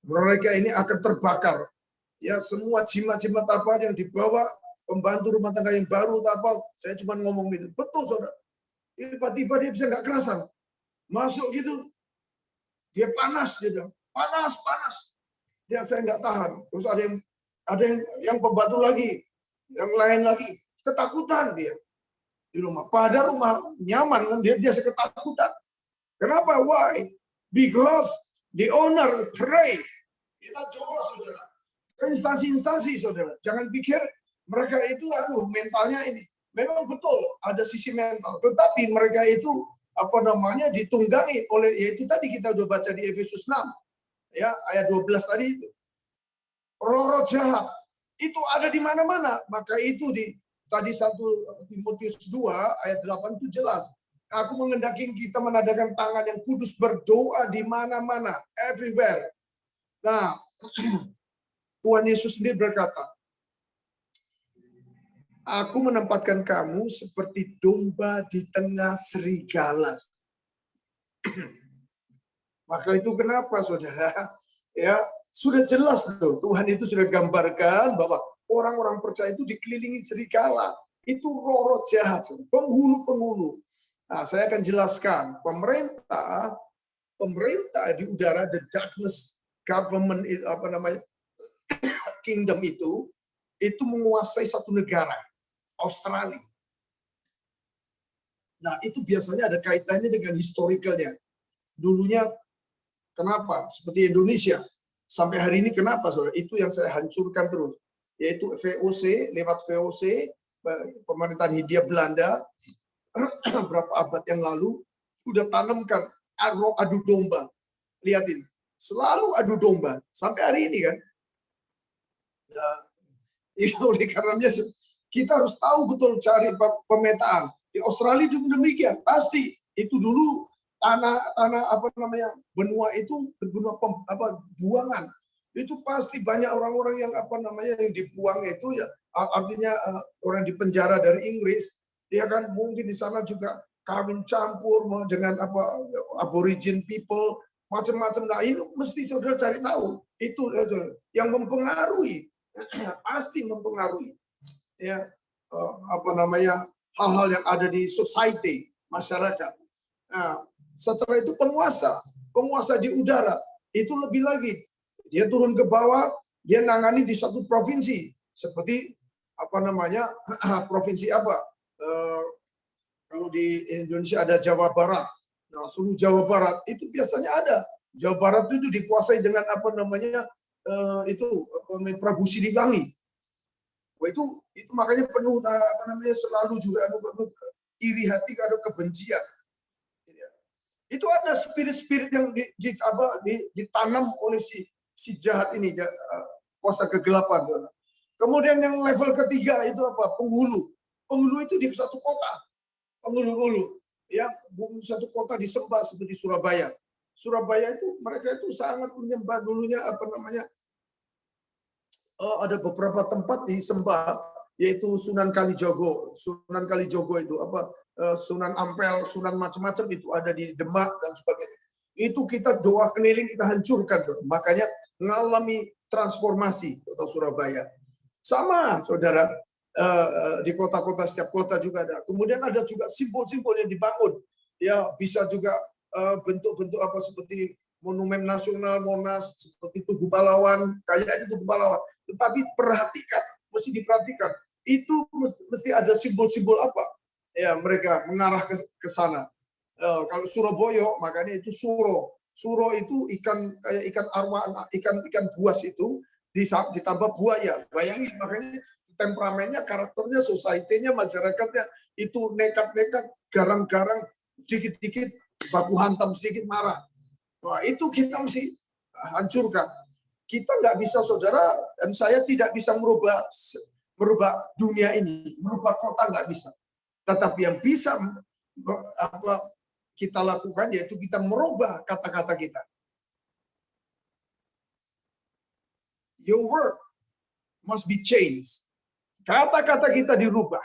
mereka ini akan terbakar. Ya, semua jimat-jimat apa yang dibawa pembantu rumah tangga yang baru apa, saya cuma ngomong gitu. Betul, saudara. Tiba-tiba dia bisa nggak kerasan. Masuk gitu, dia panas, dia bilang, panas. Ya, saya nggak tahan. Terus ada yang pembantu lagi, yang lain lagi, ketakutan dia. Di rumah. Pada rumah nyaman kan dia ketakutan. Kenapa? Why? Because the owner pray. Kita doa, saudara. Ke instansi-instansi, saudara. Jangan pikir mereka itu mentalnya ini. Memang betul ada sisi mental. Tetapi mereka itu ditunggangi oleh, yaitu tadi kita udah baca di Efesus 6. Ya, ayat 12 tadi itu. Roh-roh jahat itu ada di mana-mana. Maka itu tadi 1 Timotius 2 ayat 8 itu jelas. Aku mengendaki kita menadakan tangan yang kudus berdoa di mana-mana, everywhere. Nah, Tuhan Yesus sendiri berkata, aku menempatkan kamu seperti domba di tengah serigala. Maka itu kenapa, saudara? Ya, sudah jelas tuh. Tuhan itu sudah gambarkan bahwa orang-orang percaya itu dikelilingi serigala. Itu roh-roh jahat, penghulu-penghulu. Nah, saya akan jelaskan. Pemerintah di udara, the darkness government, kingdom itu menguasai satu negara, Australia. Nah, itu biasanya ada kaitannya dengan historicalnya. Dulunya, kenapa? Seperti Indonesia. Sampai hari ini kenapa, saudara? Itu yang saya hancurkan terus. Yaitu VOC, lewat VOC, pemerintahan Hindia Belanda, berapa abad yang lalu, sudah tanamkan adu domba. Lihatin, selalu adu domba. Sampai hari ini kan. Nah, oleh karenanya kita harus tahu betul cari pemetaan. Di Australia juga demikian. Pasti itu dulu tanah benua itu benua buangan. Itu pasti banyak orang-orang yang yang dibuang itu ya, artinya orang di penjara dari Inggris, ya kan, mungkin di sana juga kawin campur dengan aborigin people, macam-macam. Nah, itu mesti saudara cari tahu. Itu yang mempengaruhi, pasti mempengaruhi. Ya, hal-hal yang ada di society, masyarakat. Nah, setelah itu penguasa di udara itu lebih lagi. Dia turun ke bawah, dia nangani di satu provinsi, seperti provinsi apa? Kalau di Indonesia ada Jawa Barat. Nah, seluruh Jawa Barat itu biasanya ada. Jawa Barat itu dikuasai dengan Prabu Siliwangi. Wah, itu makanya penuh selalu juga iri hati kalau kebencian. Itu ada spirit-spirit yang ditanam oleh si jahat ini, kuasa kegelapan. Kemudian yang level ketiga itu apa? Penghulu. Penghulu itu di satu kota. Penghulu-hulu. Ya, satu kota disembah seperti Surabaya. Surabaya itu mereka itu sangat menyembah dulunya ada beberapa tempat disembah, yaitu Sunan Kalijogo. Sunan Kalijogo itu Sunan Ampel, Sunan macam-macam itu ada di Demak dan sebagainya. Itu kita doa keliling, kita hancurkan tuh. Makanya mengalami transformasi kota Surabaya. Sama, saudara, di kota-kota, setiap kota juga ada. Kemudian ada juga simbol-simbol yang dibangun. Ya, bisa juga bentuk-bentuk apa seperti Monumen Nasional Monas, seperti Tugu Pahlawan, kayaknya Tugu Pahlawan. Tetapi perhatikan, mesti diperhatikan. Itu mesti ada simbol-simbol apa? Ya, mereka mengarah ke sana. Kalau Surabaya, makanya itu suro. Suro itu ikan kayak ikan arwana, ikan buas itu ditambah buaya. Bayangin, makanya temperamennya, karakternya, society-nya, masyarakatnya itu nekat-nekat, garang-garang, dikit-dikit baku hantam, sedikit marah. Wah, itu kita mesti hancurkan. Kita nggak bisa, saudara, dan saya tidak bisa merubah dunia ini, merubah kota nggak bisa. Tetapi yang bisa kita lakukan yaitu kita merubah kata-kata kita. Your word must be changed. Kata-kata kita dirubah.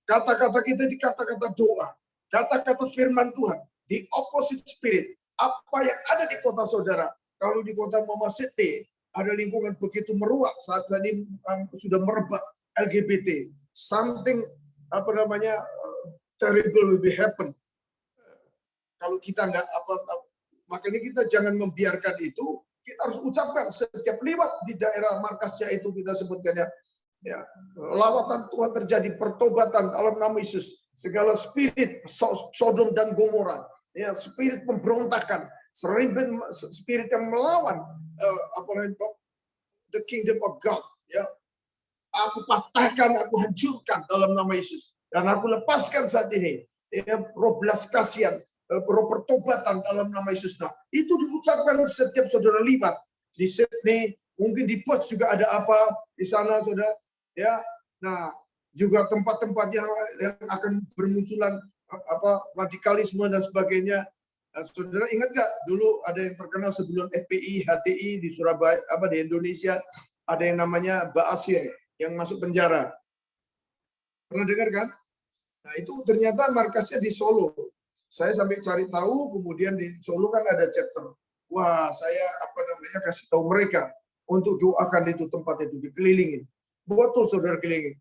Kata-kata kita di kata-kata doa. Kata-kata firman Tuhan. The opposite spirit. Apa yang ada di kota saudara. Kalau di kota Mama Sete, ada lingkungan begitu meruak. Saat tadi sudah merebak LGBT. Something, terrible will be happen. Kalau kita nggak makanya kita jangan membiarkan itu. Kita harus ucapkan setiap lewat di daerah markasnya itu kita sebutkan ya, lawatan Tuhan terjadi, pertobatan dalam nama Yesus. Segala spirit Sodom dan Gomora, ya, spirit pemberontakan, spirit yang melawan the kingdom of God, ya, aku patahkan, aku hancurkan dalam nama Yesus, dan aku lepaskan saat ini, ya, roh belas kasihan, roh pertobatan dalam nama Yesus. Nah, itu diucapkan setiap saudara libat di Sydney, mungkin di Perth juga ada apa di sana, saudara. Ya, nah juga tempat-tempat yang akan bermunculan radikalisme dan sebagainya. Nah, saudara ingat nggak dulu ada yang terkenal sebelum FPI, HTI di Surabaya, di Indonesia, ada yang namanya Ba'asyir yang masuk penjara. Pernah dengar kan? Nah, itu ternyata markasnya di Solo. Saya sampai cari tahu, kemudian di Solo kan ada chapter. Wah, saya kasih tahu mereka untuk doakan itu tempat itu, dikelilingin. Betul, saudara, kelilingin.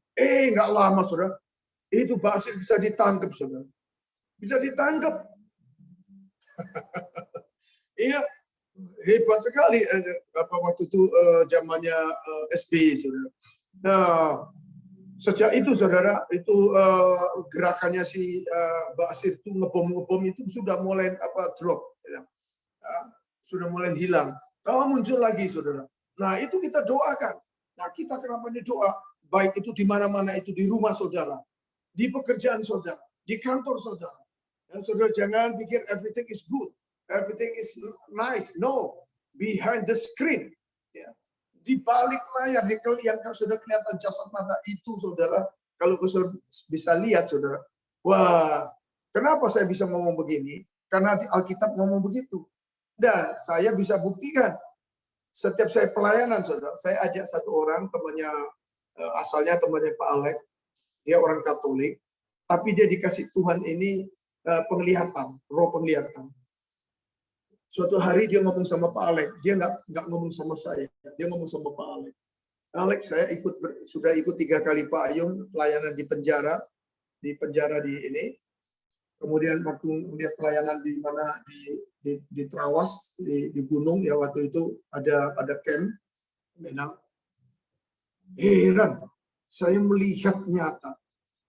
Nggak lama, saudara. Itu Ba'asyir bisa ditangkap, saudara. Bisa ditangkap. Iya, hebat sekali. Waktu itu zamannya SBY, saudara. Nah, sejak itu, saudara, itu gerakannya si Ba'asyir itu ngebom itu sudah mulai drop, ya. Sudah mulai hilang. Muncul lagi, saudara. Nah, itu kita doakan. Nah, kita kenapa doa? Baik itu di mana-mana, itu di rumah saudara, di pekerjaan saudara, di kantor saudara. Dan saudara jangan pikir everything is good, everything is nice. No, behind the screen, ya. Di balik layar, yang sudah kelihatan jasad mata itu, saudara, kalau saudara bisa lihat, saudara, wah, kenapa saya bisa ngomong begini? Karena di Alkitab ngomong begitu. Dan saya bisa buktikan. Setiap saya pelayanan, saudara, saya ajak satu orang, temannya, asalnya temannya Pak Alek, dia orang Katolik, tapi dia dikasih Tuhan ini penglihatan, roh penglihatan. Suatu hari dia ngomong sama Pak Alek, dia nggak ngomong sama saya, dia ngomong sama Pak Alek. Alek, saya sudah ikut 3 kali Pak Ayung pelayanan di penjara di ini. Kemudian waktu dia pelayanan di mana di Trawas, di gunung, ya, waktu itu ada camp. Heran, saya melihat nyata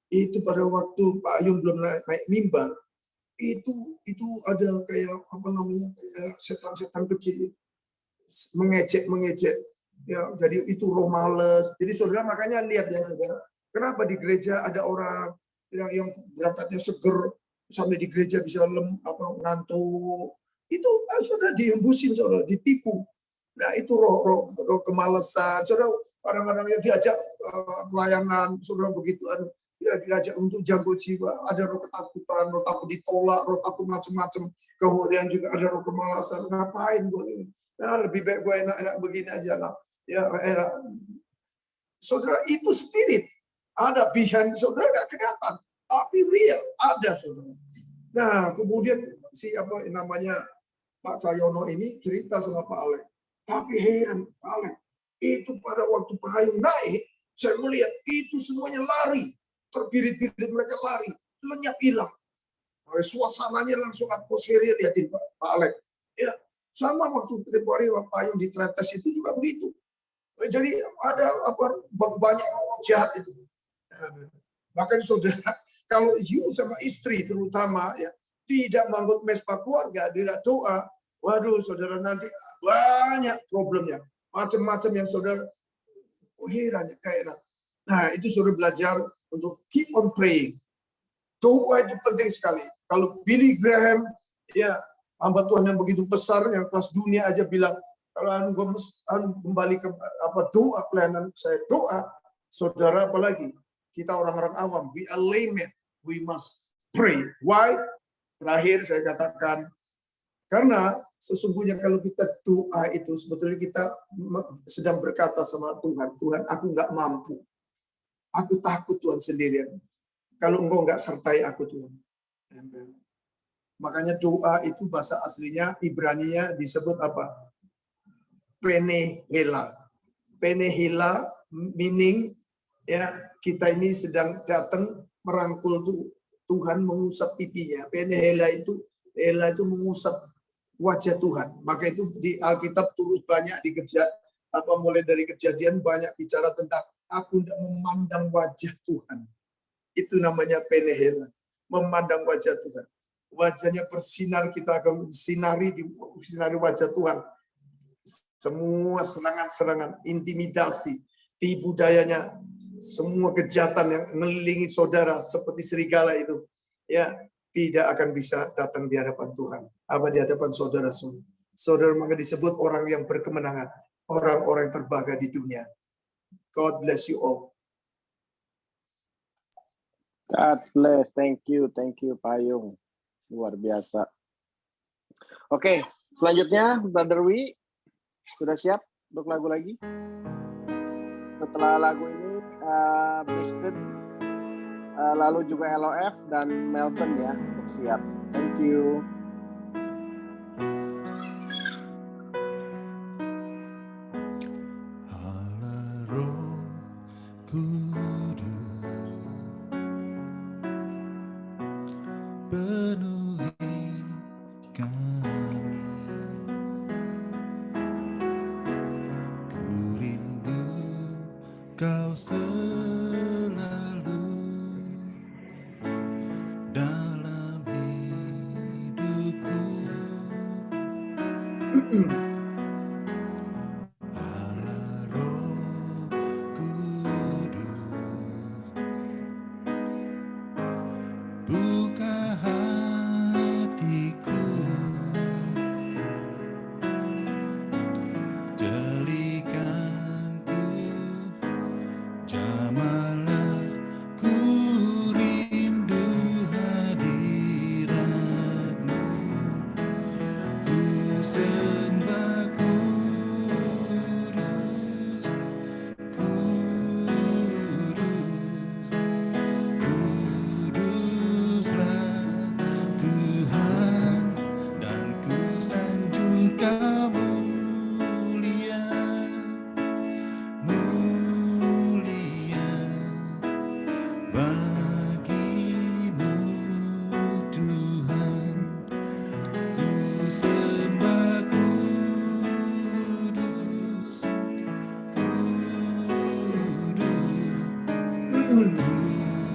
itu pada waktu Pak Ayung belum naik mimbar. Itu ada kayak setan-setan kecil mengejek, ya, jadi itu roh males. Jadi saudara makanya lihat ya, saudara, kenapa di gereja ada orang yang berangkatnya seger sampai di gereja bisa ngantuk. Itu sudah dihembusin, saudara, ditipu. Nah, itu roh kemalesan, saudara. Kadang-kadang yang diajak pelayanan, saudara, begituan, ya, diajak untuk jago jiwa, ada roh ketakutan, roh takut ditolak, roh takut macam-macam. Kemudian juga ada roh kemalasan, ngapain gue ini? Nah, lebih baik gue enak-enak begini aja lah. Ya, enak. Saudara, itu spirit. Ada behind, saudara nggak kelihatan, tapi real, ada, saudara. Nah, kemudian namanya Pak Cahyono ini cerita sama Pak Alek. Tapi heran, Pak Alek, itu pada waktu Pak Ayung naik, Saya melihat itu semuanya lari. Terbirit-birit mereka lari. Lenyap hilang. Suasananya langsung atmosfernya lihatin Pak Alex. Ya, sama waktu tempoh hari Pak yang di Tretes itu juga begitu. Jadi ada banyak orang jahat itu. Bahkan saudara, kalau you sama istri terutama ya tidak manggut mesbah keluarga, tidak doa, waduh saudara nanti banyak problemnya, macam-macam yang saudara heran kayak. Nah itu saudara belajar untuk keep on praying. Doa itu penting sekali. Kalau Billy Graham ya hamba Tuhan yang begitu besar yang kelas dunia aja bilang kalau kembali ke doa pelayanan saya doa, saudara apalagi kita orang-orang awam, we are laymen, we must pray. Why? Terakhir saya katakan, karena sesungguhnya kalau kita doa itu sebetulnya kita sedang berkata sama Tuhan, Tuhan aku nggak mampu, aku takut Tuhan sendirian. Kalau engkau nggak sertai aku Tuhan. Makanya doa itu bahasa aslinya Ibraninya disebut apa? Penehela. Penehela meaning ya kita ini sedang datang merangkul Tuhan mengusap pipinya. Penehela itu mengusap wajah Tuhan. Maka itu di Alkitab terus banyak mulai dari Kejadian banyak bicara tentang aku tidak memandang wajah Tuhan. Itu namanya penehela, memandang wajah Tuhan. Wajahnya bersinar, kita akan sinari wajah Tuhan. Semua serangan-serangan, intimidasi, tipu dayanya, semua kejahatan yang mengelilingi saudara seperti serigala itu, ya tidak akan bisa datang di hadapan Tuhan. Apa di hadapan saudara semua. Saudara maka disebut orang yang berkemenangan, orang-orang yang terbahagia di dunia. God bless you all. God bless, thank you Payung, luar biasa. Oke, selanjutnya Brother Wi sudah siap untuk lagu lagi? Setelah lagu ini Brisbane, lalu juga LOF dan Melbourne ya untuk siap. Thank you. Allah Roh Kudus penuhi kami, ku rindu Kau selalu dalam hidupku. Allah Roh Kudus, buka hatiku, jadikanku jamalah, ku rindu hadirat-Mu, ku sembah kudus, kudus, kuduslah Tuhan, dan ku sanjung Kau mulia, mulia bagi-Mu Tuhan, ku sembah kudus,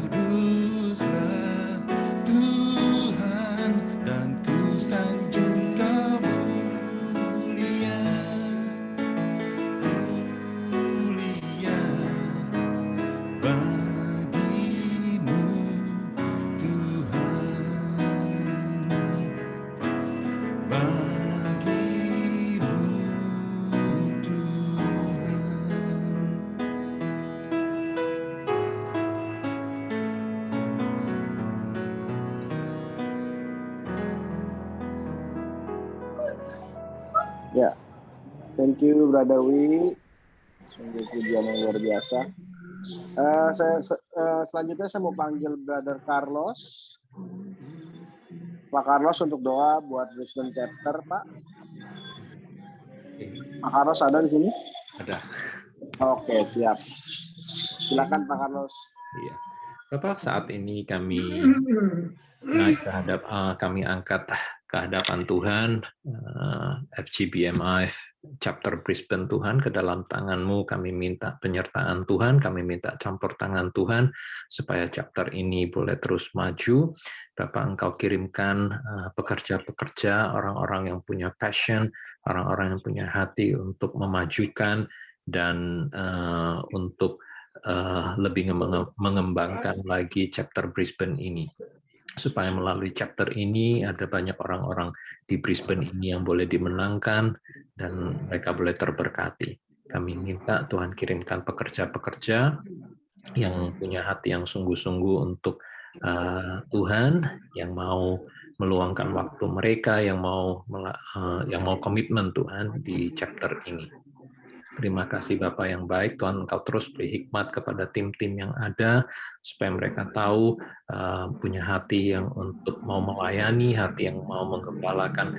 kuduslah Tuhan, dan ku sanjung Kau mulia, mulia bagi-Mu Tuhan, bagi-Mu Tuhan. Ya, thank you Brother Wi, sungguh pujian yang luar biasa. Selanjutnya saya mau panggil Brother Carlos. Pak Carlos untuk doa buat Brisbane chapter, Pak. Pak Carlos ada di sini? Ada. Oke, siap. Silakan Pak Carlos. Iya. Bapak, saat ini kami kami angkat ke hadapan Tuhan FGBMI chapter Brisbane Tuhan ke dalam tangan-Mu. Kami minta penyertaan Tuhan, kami minta campur tangan Tuhan supaya chapter ini boleh terus maju. Bapak, Engkau kirimkan pekerja-pekerja, orang-orang yang punya passion, orang-orang yang punya hati untuk memajukan dan untuk lebih mengembangkan lagi chapter Brisbane ini. Supaya melalui chapter ini ada banyak orang-orang di Brisbane ini yang boleh dimenangkan dan mereka boleh terberkati. Kami minta Tuhan kirimkan pekerja-pekerja yang punya hati yang sungguh-sungguh untuk Tuhan, yang mau meluangkan waktu mereka, yang mau komitmen Tuhan di chapter ini. Terima kasih Bapak yang baik, Tuhan Engkau terus beri hikmat kepada tim-tim yang ada, supaya mereka tahu punya hati yang untuk mau melayani, hati yang mau menggembalakan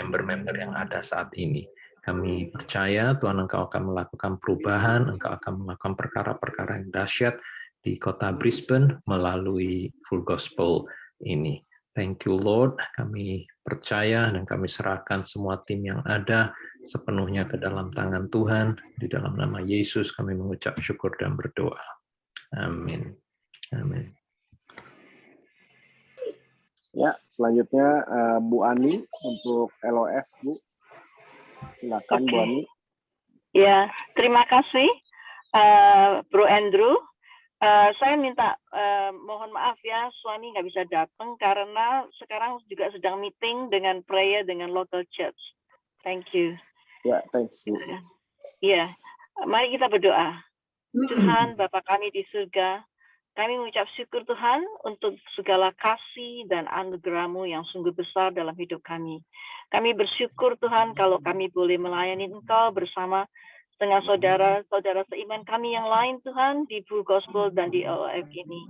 member-member yang ada saat ini. Kami percaya Tuhan Engkau akan melakukan perubahan, Engkau akan melakukan perkara-perkara yang dahsyat di kota Brisbane melalui Full Gospel ini. Thank you Lord, kami percaya dan kami serahkan semua tim yang ada sepenuhnya ke dalam tangan Tuhan. Di dalam nama Yesus kami mengucap syukur dan berdoa. Amin. Amin. Ya, selanjutnya Bu Ani untuk LOF, Bu. Silakan Bu Ani. Ya, terima kasih Bro Andrew. Saya minta mohon maaf ya, suami nggak bisa datang karena sekarang juga sedang meeting dengan prayer dengan local church. Thank you. Ya, thanks Bu. Ya, mari kita berdoa. Tuhan, Bapa kami di surga, kami mengucap syukur Tuhan untuk segala kasih dan anugerah-Mu yang sungguh besar dalam hidup kami. Kami bersyukur Tuhan kalau kami boleh melayani Engkau bersama dengan saudara-saudara seiman kami yang lain Tuhan di Full Gospel dan di LOF ini.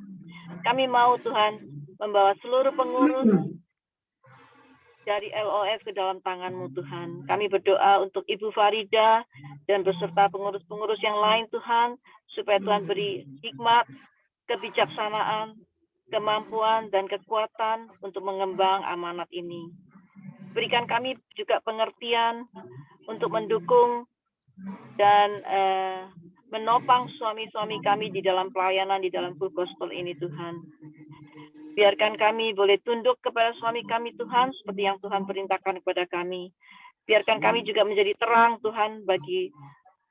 Kami mau Tuhan membawa seluruh pengurus dari LOF ke dalam tangan-Mu Tuhan. Kami berdoa untuk Ibu Farida dan beserta pengurus-pengurus yang lain Tuhan, supaya Tuhan beri hikmat, kebijaksanaan, kemampuan, dan kekuatan untuk mengembang amanat ini. Berikan kami juga pengertian untuk mendukung dan menopang suami-suami kami di dalam pelayanan di dalam Full Gospel ini Tuhan. Biarkan kami boleh tunduk kepada suami kami Tuhan, seperti yang Tuhan perintahkan kepada kami. Biarkan kami juga menjadi terang Tuhan bagi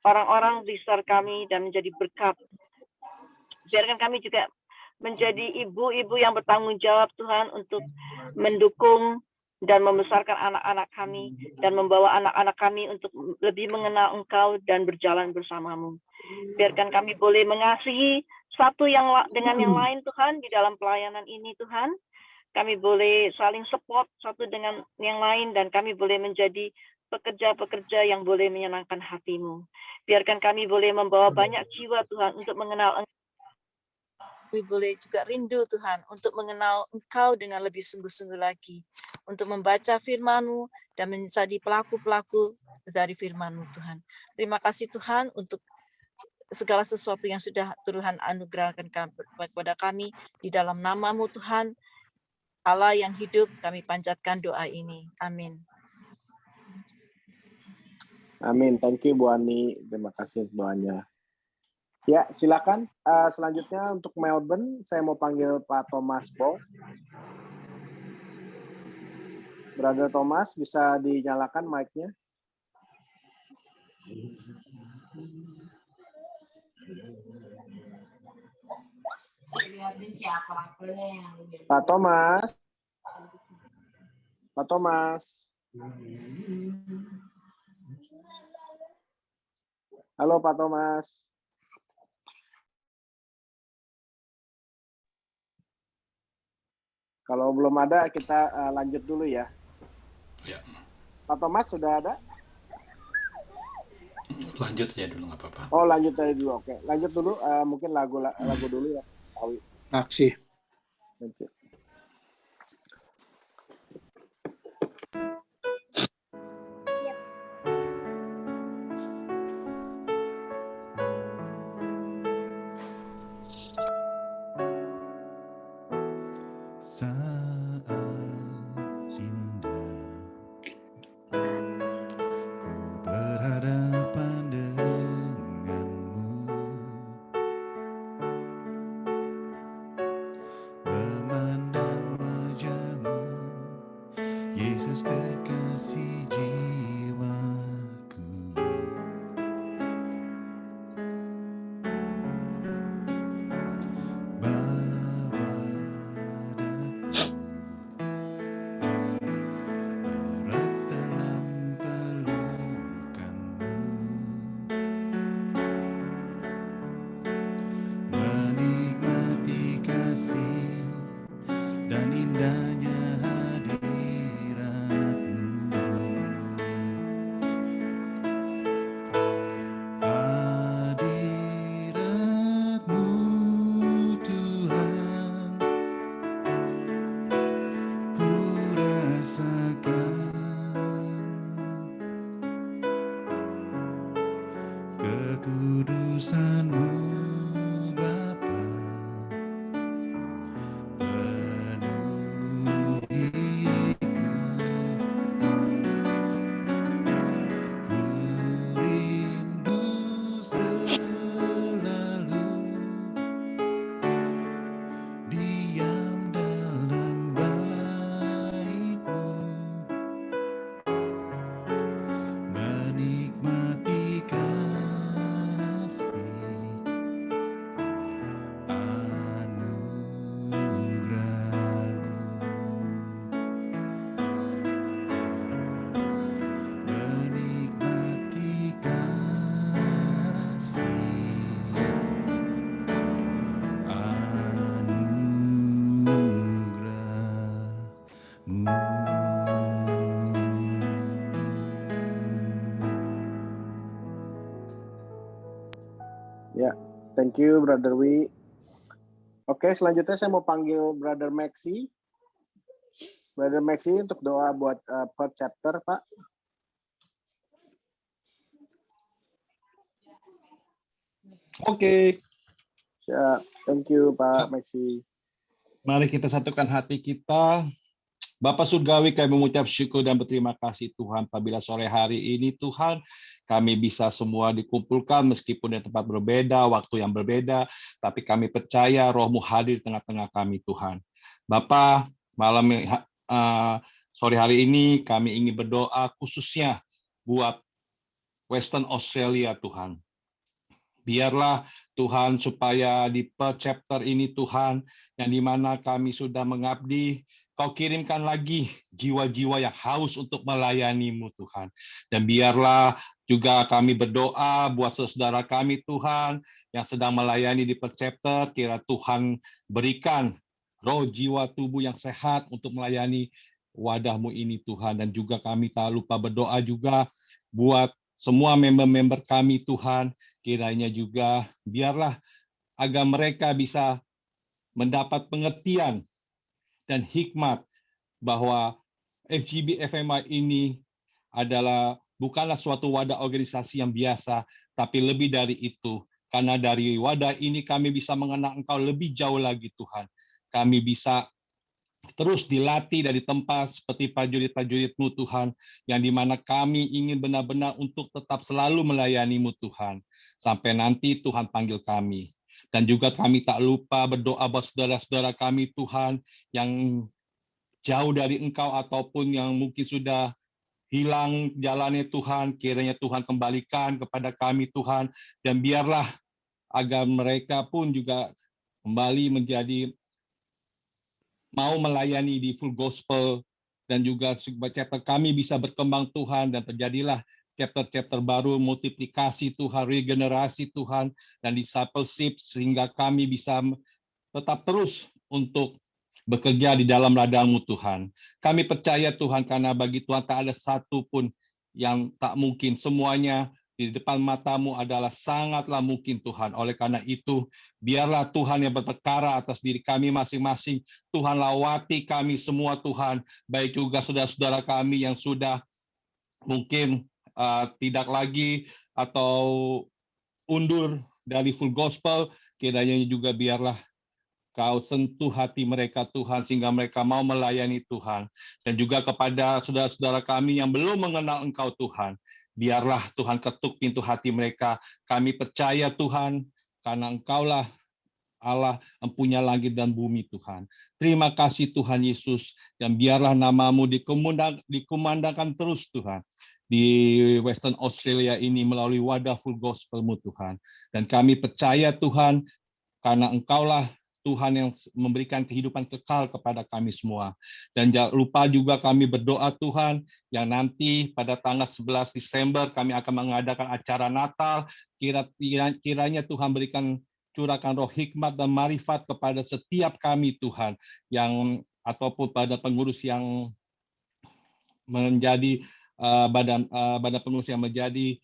orang-orang di sekitar kami dan menjadi berkat. Biarkan kami juga menjadi ibu-ibu yang bertanggung jawab Tuhan untuk mendukung dan membesarkan anak-anak kami dan membawa anak-anak kami untuk lebih mengenal Engkau dan berjalan bersama-Mu. Biarkan kami boleh mengasihi satu dengan yang lain Tuhan di dalam pelayanan ini Tuhan. Kami boleh saling support satu dengan yang lain dan kami boleh menjadi pekerja-pekerja yang boleh menyenangkan hati-Mu. Biarkan kami boleh membawa banyak jiwa Tuhan untuk mengenal Engkau. Kami boleh juga rindu Tuhan untuk mengenal Engkau dengan lebih sungguh-sungguh lagi. Untuk membaca firman-Mu dan menjadi pelaku-pelaku dari firman-Mu Tuhan. Terima kasih Tuhan untuk segala sesuatu yang sudah Tuhan anugerahkan kepada kami. Di dalam nama-Mu Tuhan, Allah yang hidup, kami panjatkan doa ini. Amin. Amin. Thank you Bu Ani. Terima kasih doanya. Ya, silakan. Selanjutnya untuk Melbourne, saya mau panggil Pak Thomas Paul. Brother Thomas, bisa dinyalakan mic-nya? Pak Thomas. Pak Thomas. Halo Pak Thomas. Kalau belum ada, kita lanjut dulu ya. Ya. Pak Thomas sudah ada? Lanjut aja dulu, nggak apa-apa. Oh, lanjut aja dulu. Oke, lanjut dulu. Mungkin lagu dulu ya. Aksi. Thank you. Yesus kekasih jiwaku. Bawa daku erat dalam pelukanmu, menikmati kasih dan indahnya hadirat-Mu. Hadirat-Mu Tuhan, ku rasakan kekudusan-Mu Bapa, penuhiku. Ku rindu selalu diam dalam bait-Mu, menikmati kasih anugerah-Mu, menikmati kasih Ya, thank you Brother Wi. Oke, selanjutnya saya mau panggil Brother Maxi. Brother Maxi untuk doa buat per chapter, Pak. Oke, Ya, thank you Pak Maxi. mari kita satukan hati kita. Bapa Surgawi, kami mengucap syukur dan berterima kasih Tuhan apabila sore hari ini Tuhan kami bisa semua dikumpulkan meskipun di tempat berbeda, waktu yang berbeda, tapi kami percaya Roh-Mu hadir di tengah-tengah kami Tuhan. Bapa, malam sore hari ini kami ingin berdoa khususnya buat Western Australia Tuhan. Biarlah Tuhan supaya di per chapter ini Tuhan yang dimana kami sudah mengabdi, Kau kirimkan lagi jiwa-jiwa yang haus untuk melayani-Mu Tuhan. Dan biarlah juga kami berdoa buat saudara kami Tuhan yang sedang melayani di per chapter, kira Tuhan berikan roh jiwa tubuh yang sehat untuk melayani wadah-Mu ini Tuhan. Dan juga kami tak lupa berdoa juga buat semua member-member kami Tuhan, kiranya juga biarlah agar mereka bisa mendapat pengertian dan hikmat bahwa FGB FMI ini adalah bukanlah suatu wadah organisasi yang biasa, tapi lebih dari itu. Karena dari wadah ini kami bisa mengenal Engkau lebih jauh lagi Tuhan. Kami bisa terus dilatih dari tempat seperti prajurit-prajurit-Mu Tuhan, yang dimana kami ingin benar-benar untuk tetap selalu melayani-Mu Tuhan, sampai nanti Tuhan panggil kami. Dan juga kami tak lupa berdoa buat saudara-saudara kami Tuhan yang jauh dari Engkau ataupun yang mungkin sudah hilang jalannya Tuhan, kiranya Tuhan kembalikan kepada kami Tuhan, dan biarlah agar mereka pun juga kembali menjadi mau melayani di full gospel, dan juga chapter kami bisa berkembang Tuhan, dan terjadilah chapter-chapter baru, multiplikasi Tuhan, regenerasi Tuhan, dan discipleship, sehingga kami bisa tetap terus untuk bekerja di dalam ladang-Mu Tuhan. Kami percaya Tuhan, karena bagi Tuhan tak ada satu pun yang tak mungkin. Semuanya di depan mata-Mu adalah sangatlah mungkin Tuhan. Oleh karena itu, biarlah Tuhan yang berperkara atas diri kami masing-masing. Tuhan lawati kami semua Tuhan, baik juga saudara-saudara kami yang sudah mungkin tidak lagi atau undur dari full gospel, kiranya juga biarlah Kau sentuh hati mereka Tuhan, sehingga mereka mau melayani Tuhan. Dan juga kepada saudara-saudara kami yang belum mengenal Engkau Tuhan, biarlah Tuhan ketuk pintu hati mereka. Kami percaya Tuhan, karena Engkaulah Allah empunya langit dan bumi Tuhan. Terima kasih Tuhan Yesus, dan biarlah namamu dikumandangkan terus Tuhan di Western Australia ini melalui wadah Full Gospel-Mu Tuhan. Dan kami percaya Tuhan, karena Engkaulah Tuhan yang memberikan kehidupan kekal kepada kami semua. Dan jangan lupa juga kami berdoa Tuhan, yang nanti pada tanggal 11 Desember kami akan mengadakan acara Natal. Kiranya Tuhan berikan curahkan roh hikmat dan marifat kepada setiap kami Tuhan, yang ataupun pada pengurus yang menjadi badan pengurus yang menjadi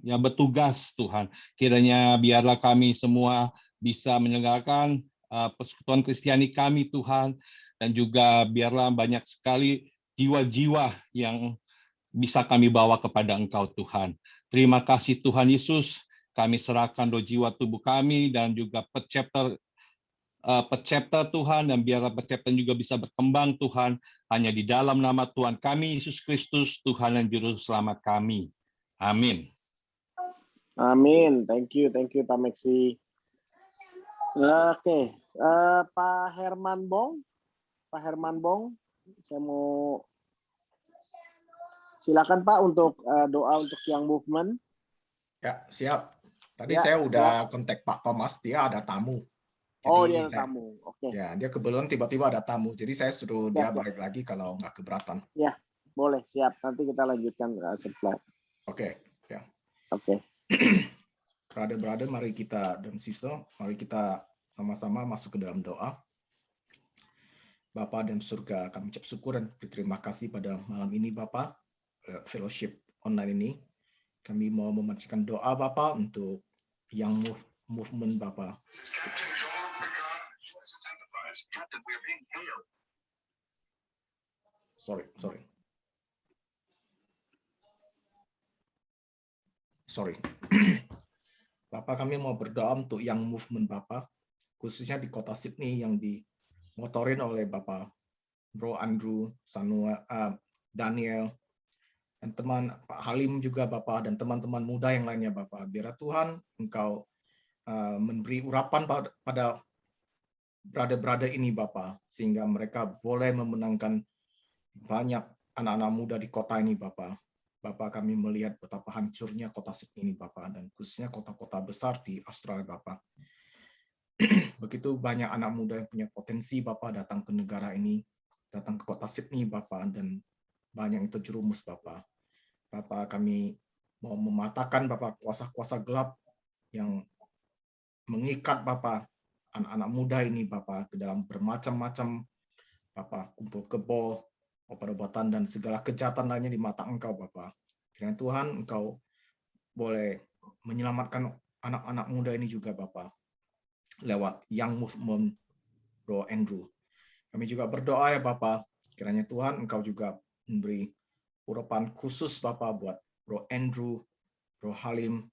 yang bertugas Tuhan. Kiranya biarlah kami semua bisa menyelenggarakan persekutuan Kristiani kami Tuhan, dan juga biarlah banyak sekali jiwa-jiwa yang bisa kami bawa kepada Engkau Tuhan. Terima kasih Tuhan Yesus. Kami serahkan roh jiwa tubuh kami dan juga per chapter Tuhan, dan biarlah per chapter juga bisa berkembang Tuhan, hanya di dalam nama Tuhan kami Yesus Kristus, Tuhan dan Juru Selamat kami. Amin. Amin. Thank you Pak Meksi. Oke, Pak Herman Bong, saya mau silakan Pak untuk doa untuk Young Movement. Ya, siap. Tadi saya udah kontak Pak Thomas, dia ada tamu. Jadi Dia ada tamu. Oke. Ya, dia kebetulan tiba-tiba ada tamu. Jadi saya suruh dia balik lagi kalau nggak keberatan. Ya, boleh, siap. Nanti kita lanjutkan setelah. Oke, ya. Oke. Brother-brother, mari kita dan sister, mari kita sama-sama masuk ke dalam doa. Bapa dan surga, kami ucap syukur dan berterima kasih pada malam ini Bapa, fellowship online ini. Kami mau memanjatkan doa Bapa untuk Young Movement Bapa. Sorry. Bapak, kami mau berdoa untuk Young Movement Bapak, khususnya di kota Sydney yang dimotorin oleh Bapak Bro Andrew, Sanua, Daniel, dan teman Pak Halim juga Bapak, dan teman-teman muda yang lainnya Bapak. Biar Tuhan Engkau memberi urapan pada brother-brother ini Bapak, sehingga mereka boleh memenangkan banyak anak-anak muda di kota ini Bapak. Bapak, kami melihat betapa hancurnya kota Sydney ini Bapak, dan khususnya kota-kota besar di Australia Bapak. Begitu banyak anak muda yang punya potensi Bapak datang ke negara ini, datang ke kota Sydney Bapak, dan banyak yang terjerumus Bapak. Bapak, kami mau mematahkan Bapak kuasa-kuasa gelap yang mengikat Bapak anak-anak muda ini Bapak ke dalam bermacam-macam Bapak kumpul kebo, obat-obatan dan segala kejahatan lainnya di mata Engkau Bapak. Kiranya Tuhan Engkau boleh menyelamatkan anak-anak muda ini juga Bapak lewat Young Movement Bro Andrew. Kami juga berdoa ya Bapak, kiranya Tuhan Engkau juga memberi urapan khusus Bapak buat Bro Andrew, Bro Halim,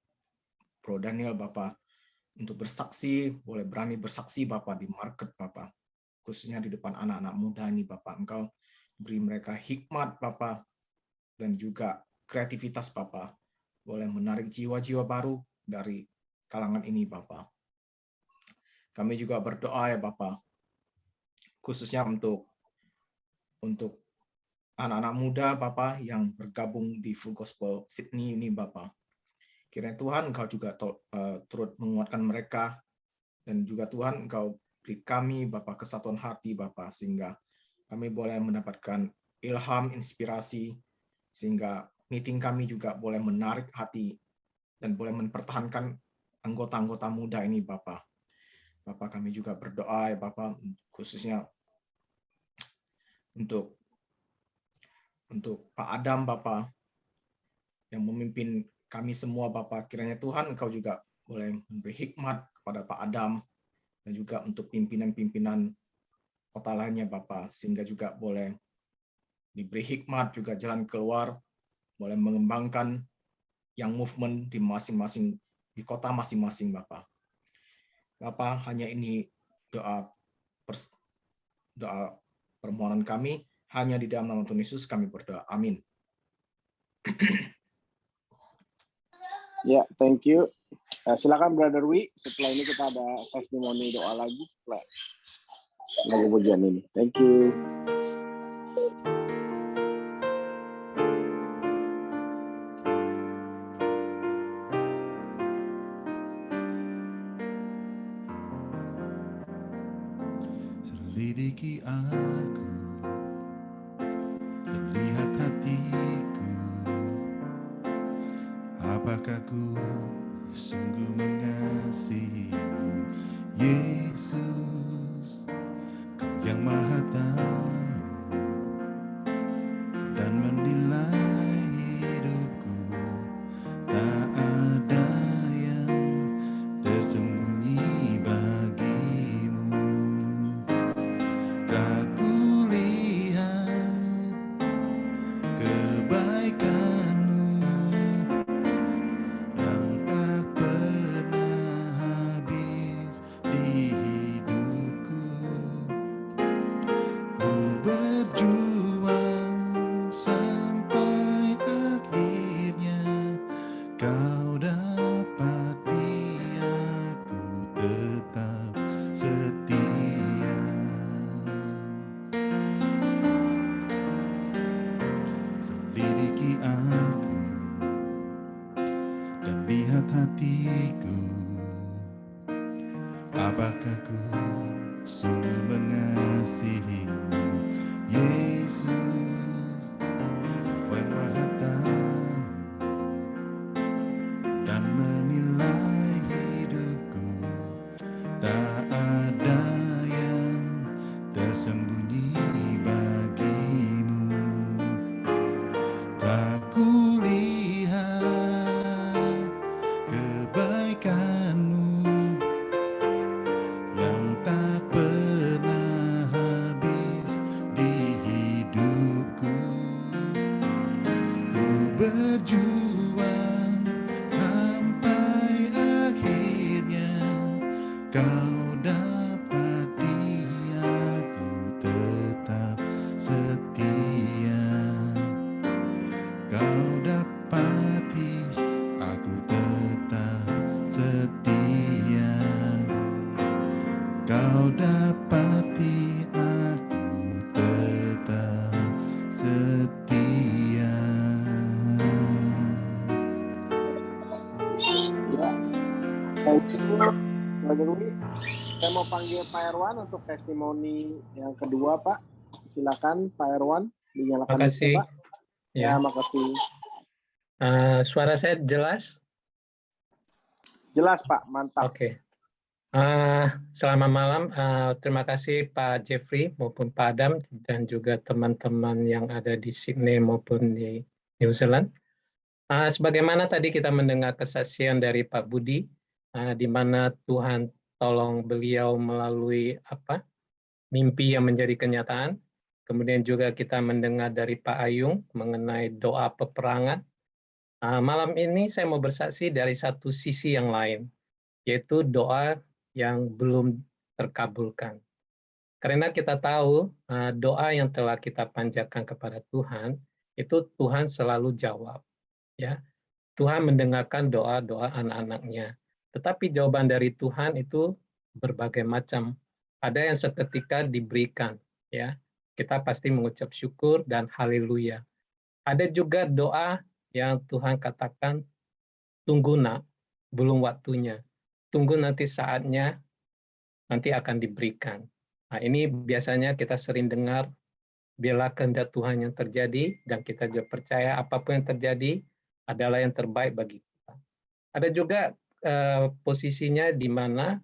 Bro Daniel Bapak, untuk bersaksi, boleh berani bersaksi Bapak di market Bapak, khususnya di depan anak-anak muda ini Bapak. Engkau beri mereka hikmat Bapak, dan juga kreativitas Bapak, boleh menarik jiwa-jiwa baru dari kalangan ini Bapak. Kami juga berdoa ya Bapak, khususnya untuk anak-anak muda Bapak yang bergabung di Full Gospel Sydney ini Bapak. Kiranya Tuhan Engkau juga turut menguatkan mereka, dan juga Tuhan Engkau beri kami Bapak kesatuan hati Bapak, sehingga kami boleh mendapatkan ilham, inspirasi, sehingga meeting kami juga boleh menarik hati dan boleh mempertahankan anggota-anggota muda ini Bapak. Bapak, kami juga berdoa ya Bapak, khususnya untuk Pak Adam Bapak yang memimpin kami semua Bapak. Kiranya Tuhan Engkau juga boleh memberi hikmat kepada Pak Adam, dan juga untuk pimpinan-pimpinan kota lainnya Bapak, sehingga juga boleh diberi hikmat juga jalan keluar, boleh mengembangkan yang movement di masing-masing, di kota masing-masing Bapak. Bapak, hanya ini doa permohonan kami, hanya di dalam nama Tuhan Yesus kami berdoa. Amin. Ya, thank you Silakan Brother Wi. Setelah ini kita ada testimoni doa lagi setelah lagu pujian ini. Thank you. Selidiki aku dan lihat hatiku, apakah ku sungguh mengasihimu, Yesus, Kau yang Maha Tahu dan menilai hidupku, tak ada yang tersembunyi bagimu. Aku lihat kebaikan-Mu yang tak pernah habis di hidupku. Ku berjuang sampai akhirnya Kau dapati aku tetap setia. Selidiki aku dan lihat hatiku, apakah ku sungguh mengasihimu, Yesus, Kau yang Maha Tahu dan menilai hidupku, tak ada yang tersembunyi bagimu. Aku lihat kebaikan-Mu yang tak pernah habis di hidupku. Ku berjuang sampai akhirnya Kau dapati aku tetap setia. Kau dapati aku tetap setia. Kau dapati aku tetap setia. Ya, thank you Brother Wi. Saya mau panggil Pak Erwan untuk testimoni yang kedua, Pak. Silakan Pak Erwan, dinyalakan Makasih. mic-nya, Pak. Ya, makasih. Suara saya jelas? Jelas, Pak. Mantap. Oke. Selamat malam. Terima kasih Pak Jeffrey maupun Pak Adam dan juga teman-teman yang ada di Sydney maupun di New Zealand. Sebagaimana tadi kita mendengar kesaksian dari Pak Budi, di mana Tuhan tolong beliau melalui mimpi yang menjadi kenyataan. Kemudian juga kita mendengar dari Pak Ayung mengenai doa peperangan. Malam ini saya mau bersaksi dari satu sisi yang lain, yaitu doa yang belum terkabulkan. Karena kita tahu doa yang telah kita panjatkan kepada Tuhan, itu Tuhan selalu jawab. Ya, Tuhan mendengarkan doa-doa anak-anaknya. Tetapi jawaban dari Tuhan itu berbagai macam. Ada yang seketika diberikan, ya. Kita pasti mengucap syukur dan haleluya. Ada juga doa yang Tuhan katakan, tunggu nak, belum waktunya. Tunggu nanti saatnya, nanti akan diberikan. Nah, ini biasanya kita sering dengar, biarlah kehendak Tuhan yang terjadi, dan kita juga percaya apapun yang terjadi adalah yang terbaik bagi kita. Ada juga posisinya di mana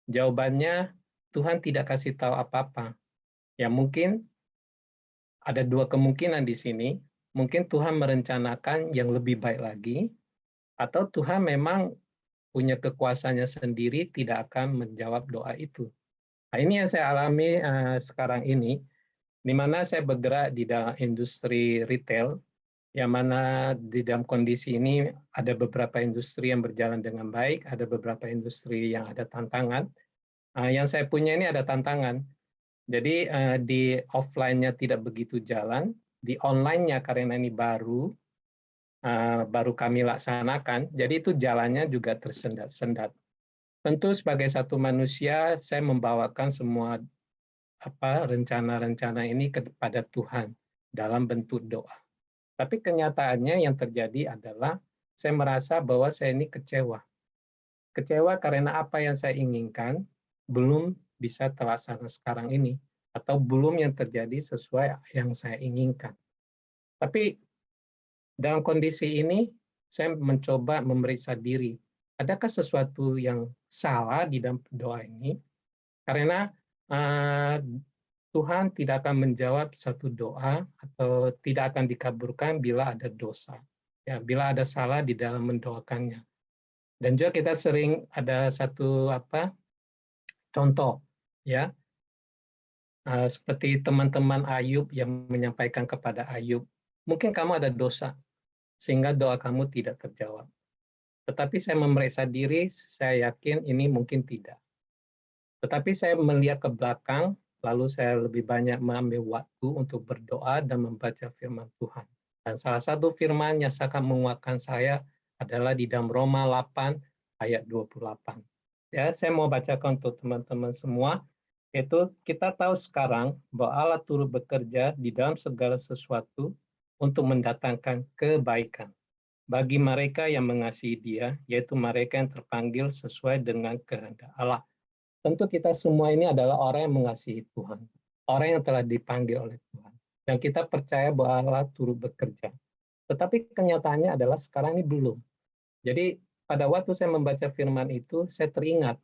jawabannya Tuhan tidak kasih tahu apa-apa. Ya mungkin ada dua kemungkinan di sini. Mungkin Tuhan merencanakan yang lebih baik lagi, atau Tuhan memang punya kekuasaannya sendiri tidak akan menjawab doa itu. Nah, ini yang saya alami sekarang ini, di mana saya bergerak di dalam industri retail, yang mana di dalam kondisi ini ada beberapa industri yang berjalan dengan baik, ada beberapa industri yang ada tantangan. Yang saya punya ini ada tantangan. Jadi di offline-nya tidak begitu jalan, di online-nya karena ini baru, baru kami laksanakan, jadi itu jalannya juga tersendat-sendat. Tentu sebagai satu manusia, saya membawakan semua rencana-rencana ini kepada Tuhan dalam bentuk doa. Tapi kenyataannya yang terjadi adalah saya merasa bahwa saya ini kecewa. Kecewa karena apa yang saya inginkan belum bisa terlaksana sekarang ini, atau belum yang terjadi sesuai yang saya inginkan. Tapi dalam kondisi ini, saya mencoba memeriksa diri. Adakah sesuatu yang salah di dalam doa ini? Karena Tuhan tidak akan menjawab satu doa atau tidak akan dikabulkan bila ada dosa. Ya, bila ada salah di dalam mendoakannya. Dan juga kita sering ada satu contoh, ya, seperti teman-teman Ayub yang menyampaikan kepada Ayub, mungkin kamu ada dosa sehingga doa kamu tidak terjawab. Tetapi saya memeriksa diri, saya yakin ini mungkin tidak. Tetapi saya melihat ke belakang, lalu saya lebih banyak mengambil waktu untuk berdoa dan membaca firman Tuhan. Dan salah satu firman yang sangat menguatkan saya adalah di dalam Roma 8 ayat 28. Ya, saya mau bacakan untuk teman-teman semua, yaitu kita tahu sekarang bahwa Allah turut bekerja di dalam segala sesuatu untuk mendatangkan kebaikan bagi mereka yang mengasihi Dia, yaitu mereka yang terpanggil sesuai dengan kehendak Allah. Tentu kita semua ini adalah orang yang mengasihi Tuhan, orang yang telah dipanggil oleh Tuhan. Dan kita percaya bahwa Allah turut bekerja. Tetapi kenyataannya adalah sekarang ini belum. Jadi pada waktu saya membaca firman itu, saya teringat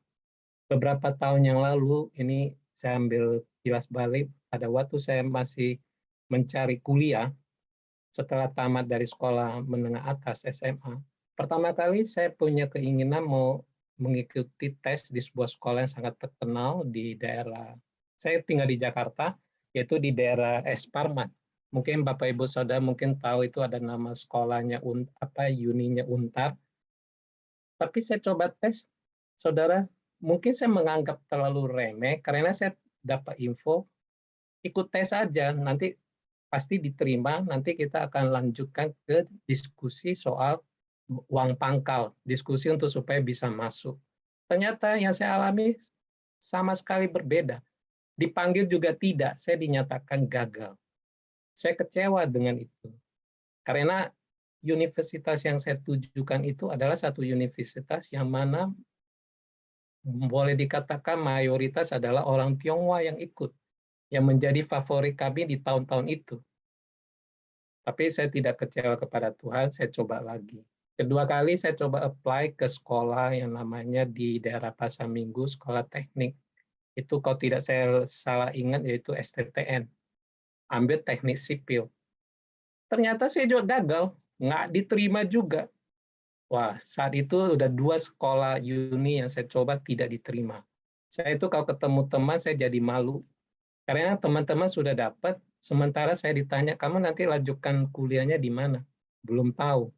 beberapa tahun yang lalu, ini saya ambil kilas balik, pada waktu saya masih mencari kuliah, setelah tamat dari sekolah menengah atas SMA, pertama kali saya punya keinginan mau mengikuti tes di sebuah sekolah yang sangat terkenal di daerah, saya tinggal di Jakarta, yaitu di daerah Es Parman. Mungkin Bapak Ibu Saudara mungkin tahu itu ada nama sekolahnya, Uninya Untar. Tapi saya coba tes, Saudara, mungkin saya menganggap terlalu remeh, karena saya dapat info, ikut tes saja, nanti pasti diterima, nanti kita akan lanjutkan ke diskusi soal uang pangkal, diskusi untuk supaya bisa masuk. Ternyata yang saya alami sama sekali berbeda. Dipanggil juga tidak, saya dinyatakan gagal. Saya kecewa dengan itu. Karena universitas yang saya tujukan itu adalah satu universitas yang mana boleh dikatakan mayoritas adalah orang Tionghoa yang ikut, yang menjadi favorit kami di tahun-tahun itu. Tapi saya tidak kecewa kepada Tuhan, saya coba lagi. Kedua kali saya coba apply ke sekolah yang namanya di daerah Pasar Minggu, sekolah teknik. Itu kalau tidak saya salah ingat yaitu STTN, ambil teknik sipil. Ternyata saya juga gagal, nggak diterima juga. Wah, saat itu udah 2 sekolah uni yang saya coba tidak diterima. Saya itu kalau ketemu teman saya jadi malu. Karena teman-teman sudah dapat, sementara saya ditanya, kamu nanti lanjutkan kuliahnya di mana? Belum tahu.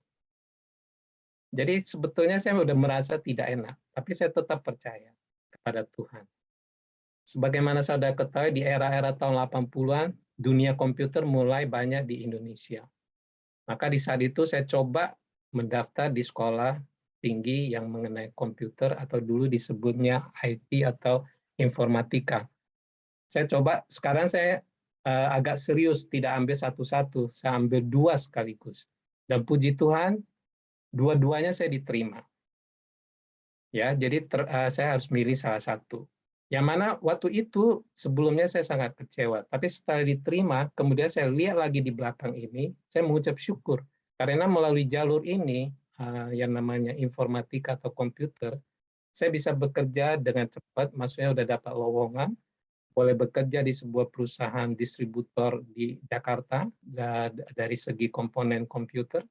Jadi sebetulnya saya sudah merasa tidak enak, tapi saya tetap percaya kepada Tuhan. Sebagaimana saudara ketahui, di era-era tahun 80-an, dunia komputer mulai banyak di Indonesia. Maka di saat itu saya coba mendaftar di sekolah tinggi yang mengenai komputer, atau dulu disebutnya IT atau informatika. Saya coba, sekarang saya agak serius, tidak ambil satu-satu, saya ambil 2 sekaligus. Dan puji Tuhan, dua-duanya saya diterima. Ya, jadi saya harus milih salah satu. Yang mana waktu itu sebelumnya saya sangat kecewa, tapi setelah diterima, kemudian saya lihat lagi di belakang ini, saya mengucap syukur karena melalui jalur ini yang namanya informatika atau komputer, saya bisa bekerja dengan cepat, maksudnya udah dapat lowongan, boleh bekerja di sebuah perusahaan distributor di Jakarta dari segi komponen komputer.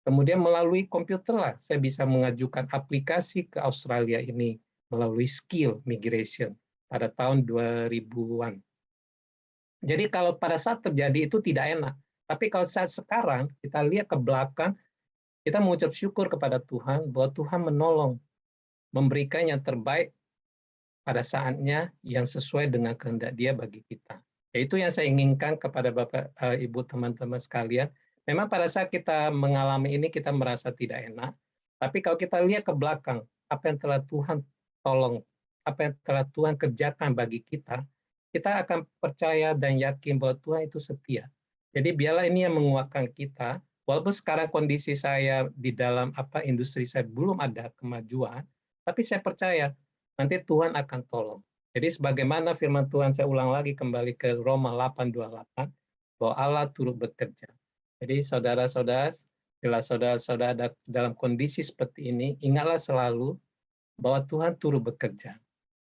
Kemudian melalui komputer lah saya bisa mengajukan aplikasi ke Australia ini melalui skill migration pada tahun 2000-an. Jadi kalau pada saat terjadi itu tidak enak. Tapi kalau saat sekarang kita lihat ke belakang, kita mengucap syukur kepada Tuhan bahwa Tuhan menolong, memberikan yang terbaik pada saatnya yang sesuai dengan kehendak Dia bagi kita. Yaitu yang saya inginkan kepada Bapak, Ibu, teman-teman sekalian, Memang pada saat kita mengalami ini kita merasa tidak enak, tapi kalau kita lihat ke belakang, apa yang telah Tuhan tolong, apa yang telah Tuhan kerjakan bagi kita akan percaya dan yakin bahwa Tuhan itu setia. Jadi biarlah ini yang menguatkan kita, walaupun sekarang kondisi saya di dalam industri saya belum ada kemajuan, tapi saya percaya nanti Tuhan akan tolong. Jadi sebagaimana firman Tuhan, saya ulang lagi kembali ke Roma 8:28, bahwa Allah turut bekerja. Jadi saudara-saudara, bila saudara-saudara dalam kondisi seperti ini, ingatlah selalu bahwa Tuhan turut bekerja.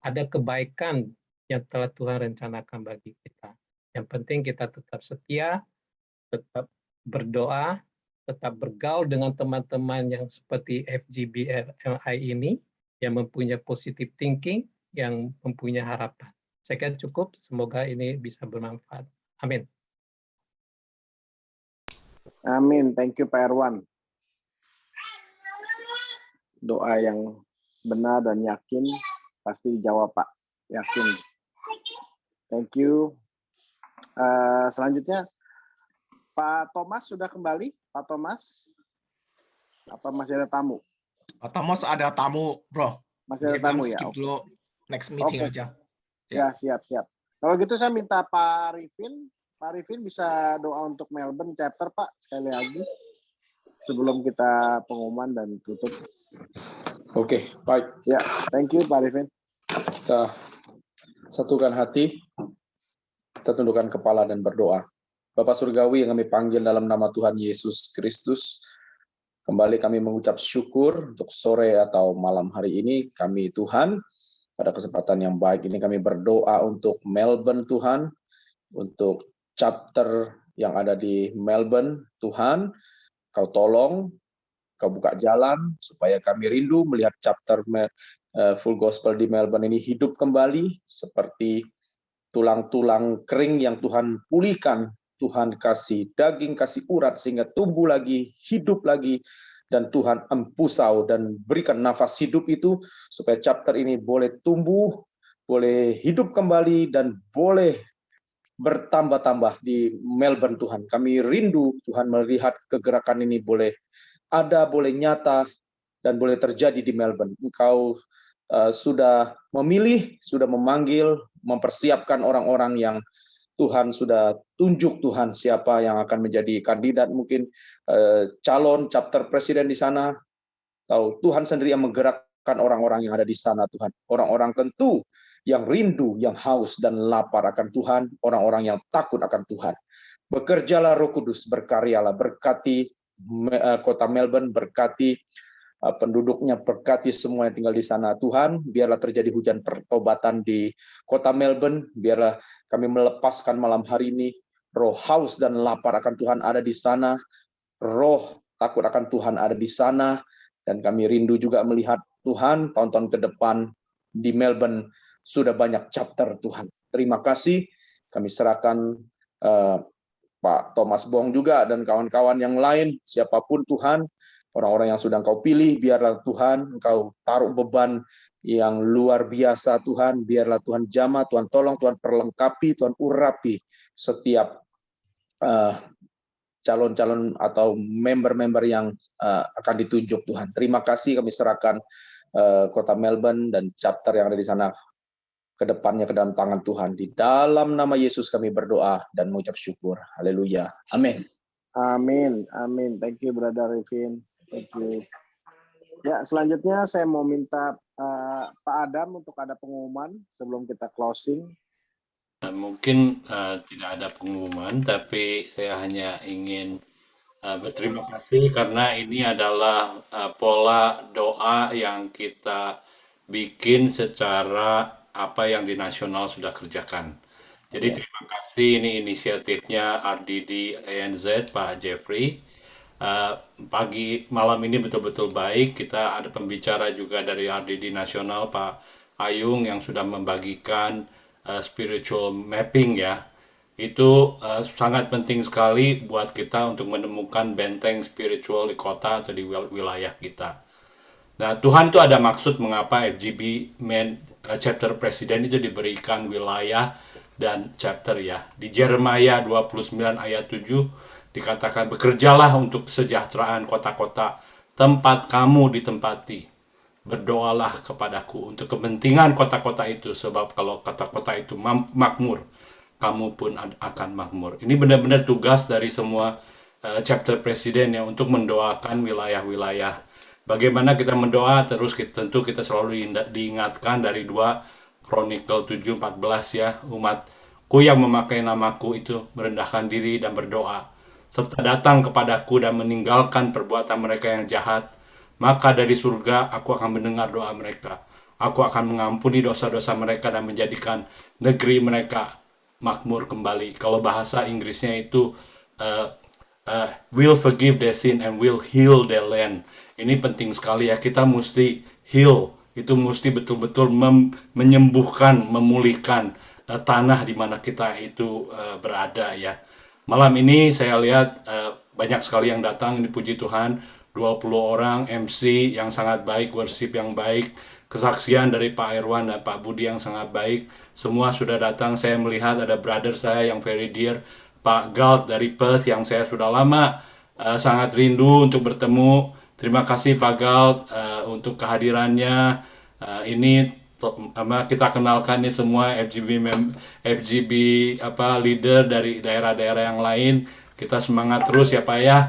Ada kebaikan yang telah Tuhan rencanakan bagi kita. Yang penting kita tetap setia, tetap berdoa, tetap bergaul dengan teman-teman yang seperti FGBLI ini, yang mempunyai positive thinking, yang mempunyai harapan. Saya kira cukup, semoga ini bisa bermanfaat. Amin. Amin. Thank you Pak Erwan. Doa yang benar dan yakin pasti dijawab Pak. Yakin. Thank you. Selanjutnya Pak Thomas sudah kembali. Pak Thomas, apa masih ada tamu? Pak Thomas ada tamu, bro. Masih ada tamu ya. Skip dulu next meeting aja. Ya, siap. Kalau gitu saya minta Pak Rifin. Pak Rifin bisa doa untuk Melbourne chapter Pak sekali lagi sebelum kita pengumuman dan tutup. Oke, baik. Ya, thank you Pak Rifin. Kita satukan hati, kita tundukkan kepala dan berdoa. Bapak Surgawi yang kami panggil dalam nama Tuhan Yesus Kristus, kembali kami mengucap syukur untuk sore atau malam hari ini. Kami Tuhan, pada kesempatan yang baik ini kami berdoa untuk Melbourne Tuhan, untuk chapter yang ada di Melbourne, Tuhan, Kau tolong, Kau buka jalan, supaya kami rindu melihat chapter Full Gospel di Melbourne ini hidup kembali, seperti tulang-tulang kering yang Tuhan pulihkan, Tuhan kasih daging, kasih urat, sehingga tumbuh lagi, hidup lagi, dan Tuhan empusau dan berikan nafas hidup itu, supaya chapter ini boleh tumbuh, boleh hidup kembali, dan boleh bertambah-tambah di Melbourne Tuhan. Kami rindu Tuhan melihat kegerakan ini boleh ada, boleh nyata, dan boleh terjadi di Melbourne. Engkau sudah memilih, sudah memanggil, mempersiapkan orang-orang yang Tuhan sudah tunjuk Tuhan siapa yang akan menjadi kandidat, mungkin calon chapter presiden di sana, atau Tuhan sendiri yang menggerakkan orang-orang yang ada di sana Tuhan. Orang-orang tentu yang rindu, yang haus dan lapar akan Tuhan, orang-orang yang takut akan Tuhan. Bekerjalah Roh Kudus, berkaryalah, berkati kota Melbourne, berkati penduduknya, berkati semua yang tinggal di sana Tuhan. Biarlah terjadi hujan pertobatan di kota Melbourne, biarlah kami melepaskan malam hari ini roh haus dan lapar akan Tuhan ada di sana, roh takut akan Tuhan ada di sana, dan kami rindu juga melihat Tuhan tahun-tahun ke depan di Melbourne sudah banyak chapter Tuhan. Terima kasih, kami serahkan Pak Thomas Bong juga dan kawan-kawan yang lain, siapapun Tuhan, orang-orang yang sudah Engkau pilih, biarlah Tuhan Engkau taruh beban yang luar biasa Tuhan, biarlah Tuhan jamah, Tuhan tolong, Tuhan perlengkapi, Tuhan urapi setiap calon-calon atau member-member yang akan ditunjuk Tuhan. Terima kasih, kami serahkan kota Melbourne dan chapter yang ada di sana ke depannya ke dalam tangan Tuhan. Di dalam nama Yesus kami berdoa dan mengucap syukur. Haleluya. Amin. Amin. Amin. Thank you Brother Rifin. Thank you. Ya, selanjutnya saya mau minta Pak Adam untuk ada pengumuman sebelum kita closing. Mungkin tidak ada pengumuman, tapi saya hanya ingin berterima kasih karena ini adalah pola doa yang kita bikin secara apa yang di nasional sudah kerjakan. Jadi terima kasih, ini inisiatifnya RDD ANZ Pak Jeffrey. Pagi malam ini betul-betul baik. Kita ada pembicara juga dari RDD nasional Pak Ayung yang sudah membagikan spiritual mapping ya. Itu sangat penting sekali buat kita untuk menemukan benteng spiritual di kota atau di wilayah kita. Nah, Tuhan itu ada maksud mengapa FGB chapter presiden itu diberikan wilayah dan chapter ya. Di Jeremia 29 ayat 7 dikatakan bekerjalah untuk kesejahteraan kota-kota tempat kamu ditempati. Berdoalah kepadaku untuk kepentingan kota-kota itu, sebab kalau kota-kota itu makmur, kamu pun akan makmur. Ini benar-benar tugas dari semua chapter presiden ya, untuk mendoakan wilayah-wilayah. Bagaimana kita mendoa terus, tentu kita selalu diingatkan dari 2 Chronicle 7:14 ya, umatku yang memakai namaku itu merendahkan diri dan berdoa, serta datang kepadaku dan meninggalkan perbuatan mereka yang jahat, maka dari surga aku akan mendengar doa mereka. Aku akan mengampuni dosa-dosa mereka dan menjadikan negeri mereka makmur kembali. Kalau bahasa Inggrisnya itu will forgive their sin and will heal their land. Ini penting sekali ya, kita mesti heal, itu mesti betul-betul menyembuhkan, memulihkan tanah di mana kita itu berada ya. Malam ini saya lihat banyak sekali yang datang, ini puji Tuhan, 20 orang MC yang sangat baik, worship yang baik, kesaksian dari Pak Irwan dan Pak Budi yang sangat baik, semua sudah datang. Saya melihat ada brother saya yang very dear, Pak Galt dari Perth, yang saya sudah lama sangat rindu untuk bertemu. Terima kasih Pak Galt untuk kehadirannya. Ini kita kenalkan nih semua FGB leader dari daerah-daerah yang lain. Kita semangat terus ya Pak ya.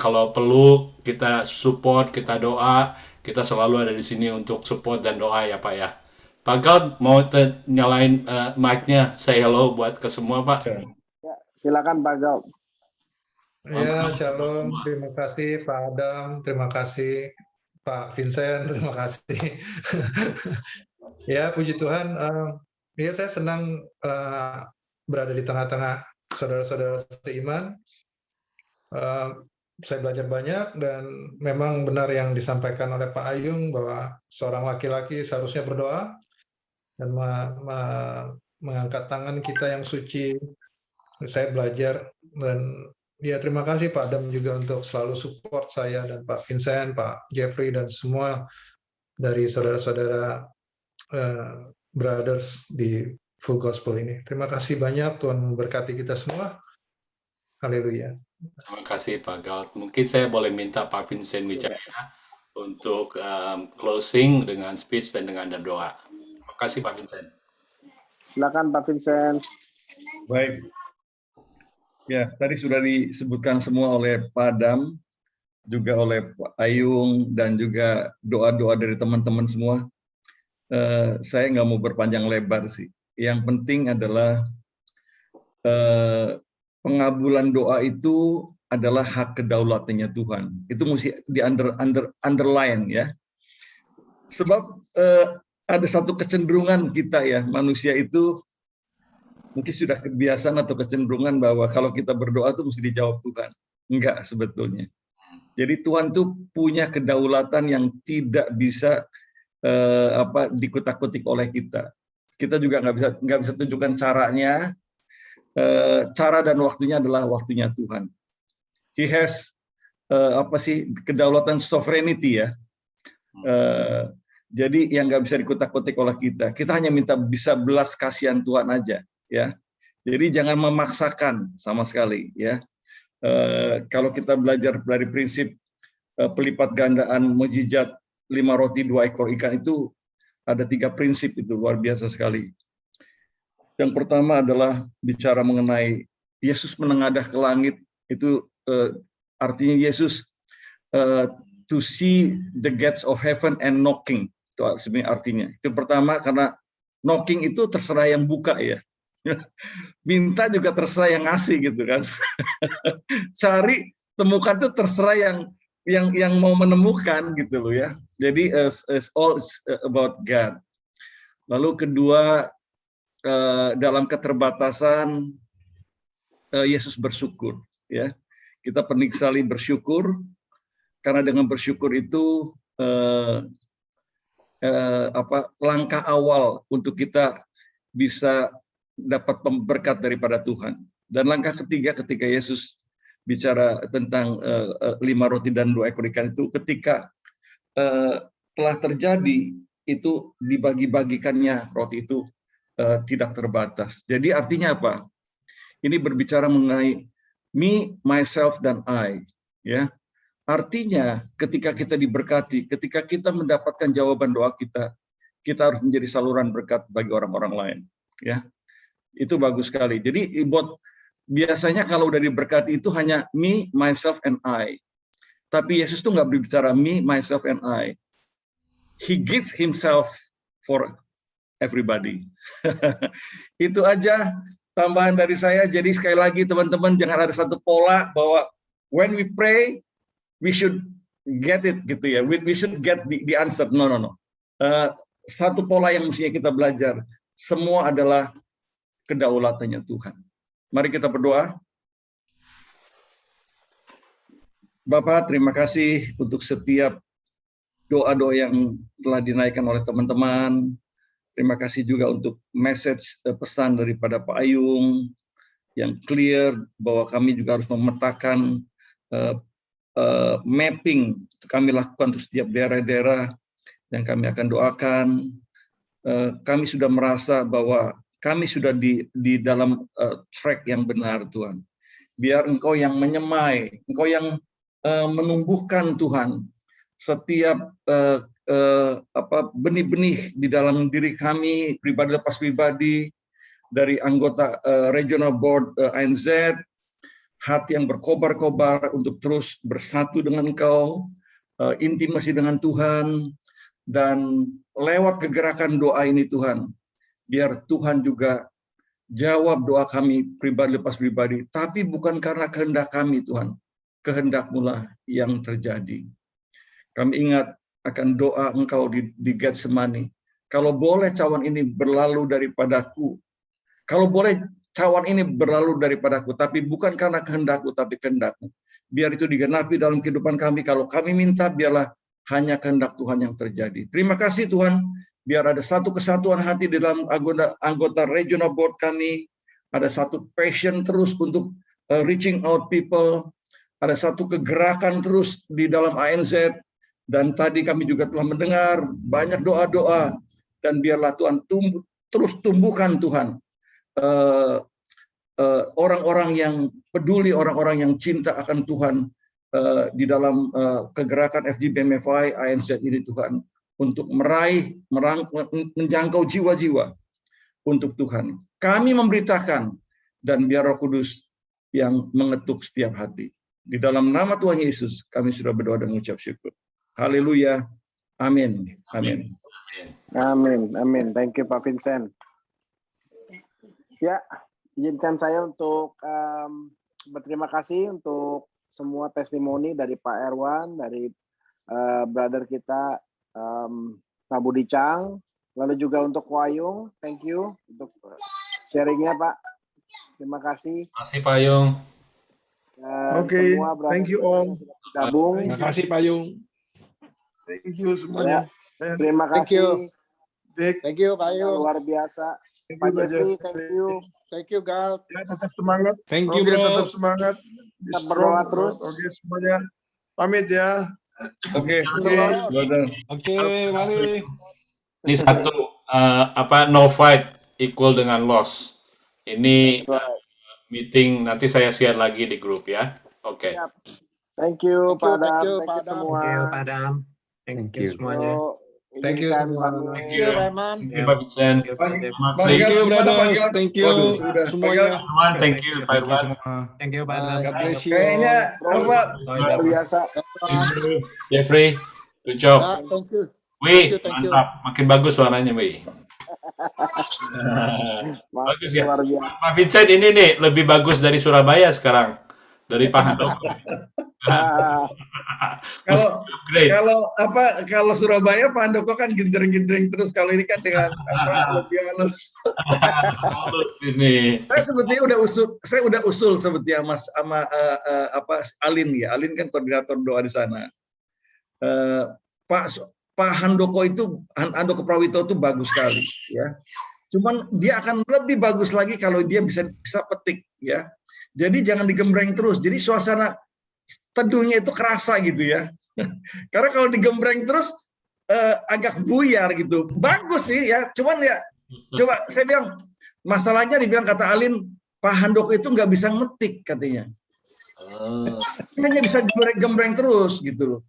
Kalau perlu kita support, kita doa, kita selalu ada di sini untuk support dan doa ya Pak ya. Pak Galt mau nyalain mic-nya, say hello buat ke semua Pak. Ya, silakan Pak Galt. Ya, shalom. Terima kasih Pak Adam, terima kasih Pak Vincent, terima kasih. Ya, puji Tuhan. Ya, saya senang berada di tengah-tengah saudara-saudara seiman. Saya belajar banyak dan memang benar yang disampaikan oleh Pak Ayung bahwa seorang laki-laki seharusnya berdoa dan mengangkat tangan kita yang suci. Saya belajar dan ya terima kasih Pak Adam juga untuk selalu support saya dan Pak Vincent, Pak Jeffrey dan semua dari saudara-saudara brothers di Full Gospel ini. Terima kasih banyak, Tuhan memberkati kita semua. Haleluya. Terima kasih Pak Galt. Mungkin saya boleh minta Pak Vincent Wijaya untuk closing dengan speech dan dengan doa. Terima kasih Pak Vincent. Silakan Pak Vincent. Baik. Ya, tadi sudah disebutkan semua oleh Pak Adam, juga oleh Pak Ayung, dan juga doa-doa dari teman-teman semua. Saya nggak mau berpanjang lebar sih. Yang penting adalah pengabulan doa itu adalah hak kedaulatannya Tuhan. Itu mesti underline ya. Sebab ada satu kecenderungan kita ya, manusia itu mungkin sudah kebiasaan atau kecenderungan bahwa kalau kita berdoa itu mesti dijawab Tuhan. Enggak sebetulnya. Jadi Tuhan tuh punya kedaulatan yang tidak bisa dikutak-kutik oleh kita. Kita juga nggak bisa tunjukkan caranya. Cara dan waktunya adalah waktunya Tuhan. He has kedaulatan sovereignty ya. Jadi yang nggak bisa dikutak-kutik oleh kita. Kita hanya minta bisa belas kasihan Tuhan aja. Ya, jadi jangan memaksakan sama sekali ya. Kalau kita belajar dari prinsip pelipat gandaan mukjizat 5 roti 2 ekor ikan itu ada 3 prinsip, itu luar biasa sekali. Yang pertama adalah bicara mengenai Yesus menengadah ke langit, itu artinya Yesus to see the gates of heaven and knocking, itu sebenarnya artinya. Itu pertama, karena knocking itu terserah yang buka ya. Minta juga terserah yang ngasih gitu kan. Cari, temukan tuh terserah yang mau menemukan gitu loh ya. Jadi all about God. Lalu kedua, dalam keterbatasan Yesus bersyukur ya. Kita penting sekali bersyukur, karena dengan bersyukur itu langkah awal untuk kita bisa dapat berkat daripada Tuhan. Dan langkah ketiga ketika Yesus bicara tentang 5 roti dan 2 ekor ikan itu, ketika telah terjadi, itu dibagi-bagikannya roti itu tidak terbatas. Jadi artinya apa? Ini berbicara mengenai me, myself, dan I. Ya, artinya ketika kita diberkati, ketika kita mendapatkan jawaban doa kita harus menjadi saluran berkat bagi orang-orang lain. Ya, itu bagus sekali. Jadi buat biasanya kalau udah diberkati itu hanya me, myself, and I. Tapi Yesus tuh nggak berbicara me, myself, and I. He gives himself for everybody. Itu aja tambahan dari saya. Jadi sekali lagi teman-teman, jangan ada satu pola bahwa when we pray we should get it gitu ya. We should get the answer. No. Satu pola yang mestinya kita belajar. Semua adalah kedaulatannya Tuhan. Mari kita berdoa. Bapak, terima kasih untuk setiap doa-doa yang telah dinaikkan oleh teman-teman. Terima kasih juga untuk message pesan daripada Pak Ayung yang clear bahwa kami juga harus memetakan mapping kami lakukan untuk setiap daerah-daerah yang kami akan doakan. Kami sudah merasa bahwa kami sudah di dalam track yang benar, Tuhan. Biar Engkau yang menyemai, Engkau yang menumbuhkan, Tuhan, setiap benih-benih di dalam diri kami, pribadi lepas pribadi, dari anggota Regional Board ANZ, hati yang berkobar-kobar untuk terus bersatu dengan Engkau, intimasi dengan Tuhan, dan lewat kegerakan doa ini Tuhan, biar Tuhan juga jawab doa kami pribadi lepas pribadi, tapi bukan karena kehendak kami Tuhan, kehendak-Mu lah yang terjadi. Kami ingat akan doa Engkau di Getsemani. Kalau boleh cawan ini berlalu daripadaku, kalau boleh cawan ini berlalu daripadaku, tapi bukan karena kehendak-Ku, tapi kehendak-Mu. Biar itu digenapi dalam kehidupan kami. Kalau kami minta, biarlah hanya kehendak Tuhan yang terjadi. Terima kasih Tuhan, biar ada satu kesatuan hati di dalam anggota Regional Board kami, ada satu passion terus untuk reaching out people, ada satu kegerakan terus di dalam ANZ, dan tadi kami juga telah mendengar banyak doa-doa, dan biarlah Tuhan terus tumbuhkan Tuhan orang-orang yang peduli, orang-orang yang cinta akan Tuhan di dalam kegerakan FGBMFI ANZ ini Tuhan, untuk menjangkau jiwa-jiwa untuk Tuhan. Kami memberitakan, dan biar Roh Kudus yang mengetuk setiap hati. Di dalam nama Tuhan Yesus kami sudah berdoa dan mengucap syukur. Haleluya. Amin. Amin. Amin. Thank you Pak Vincent. Ya, izinkan saya untuk berterima kasih untuk semua testimoni dari Pak Erwan, dari brother kita Pak Budi Chang, lalu juga untuk Wayung. Thank you untuk sharingnya Pak. Terima kasih. Terima kasih Pak Yung. Oke, thank you all. Gabung. Terima kasih Pak Yung. Thank you semuanya. Terima kasih. Thank you Pak Yung. Luar biasa. Pak Jeffrey, thank you. Thank you Gal. Ya, tetap semangat. Thank you Oke, bro. tetap semangat. Tetap berdoa terus. Oke semuanya. Pamit ya. Oke. Oke, mari. Ini satu, no fight equal dengan loss. Ini meeting nanti saya share lagi di grup ya. Oke. Thank you Pak Adam. Thank you Thank you semua. Thank you Pak Adam. Thank you semuanya. Thank you semua. Thank you. Reman. Thank you Pak Vincent. Thank you brothers. Thank you semuanya. Thank you Pak Irwan. Thank you Pak Adam. God bless you. Kayaknya apa? Luar biasa. Jeffrey, good job. Ya, thank you. Wih, Thank you. mantap. Makin bagus suaranya, Wih. Bagus ya. Luar biasa. Pak Vincent ini nih lebih bagus dari Surabaya sekarang. Dari Pak Handoko. Kalau Surabaya Pak Handoko kan genjreng-genjreng terus, kalau ini kan dengan lebih halus. Halus ini. Saya udah usul sebetulnya Mas sama Alin ya. Alin kan koordinator doa di sana. Pak Handoko Handoko Prawito itu bagus sekali ya. Cuman dia akan lebih bagus lagi kalau dia bisa petik ya. Jadi jangan digembreng terus. Jadi suasana teduhnya itu kerasa gitu ya. Karena kalau digembreng terus agak buyar gitu. Bagus sih ya. Cuman ya coba saya bilang masalahnya dibilang kata Alin, Pak Handoko itu nggak bisa metik katanya. Hanya bisa gembreng terus gitu loh.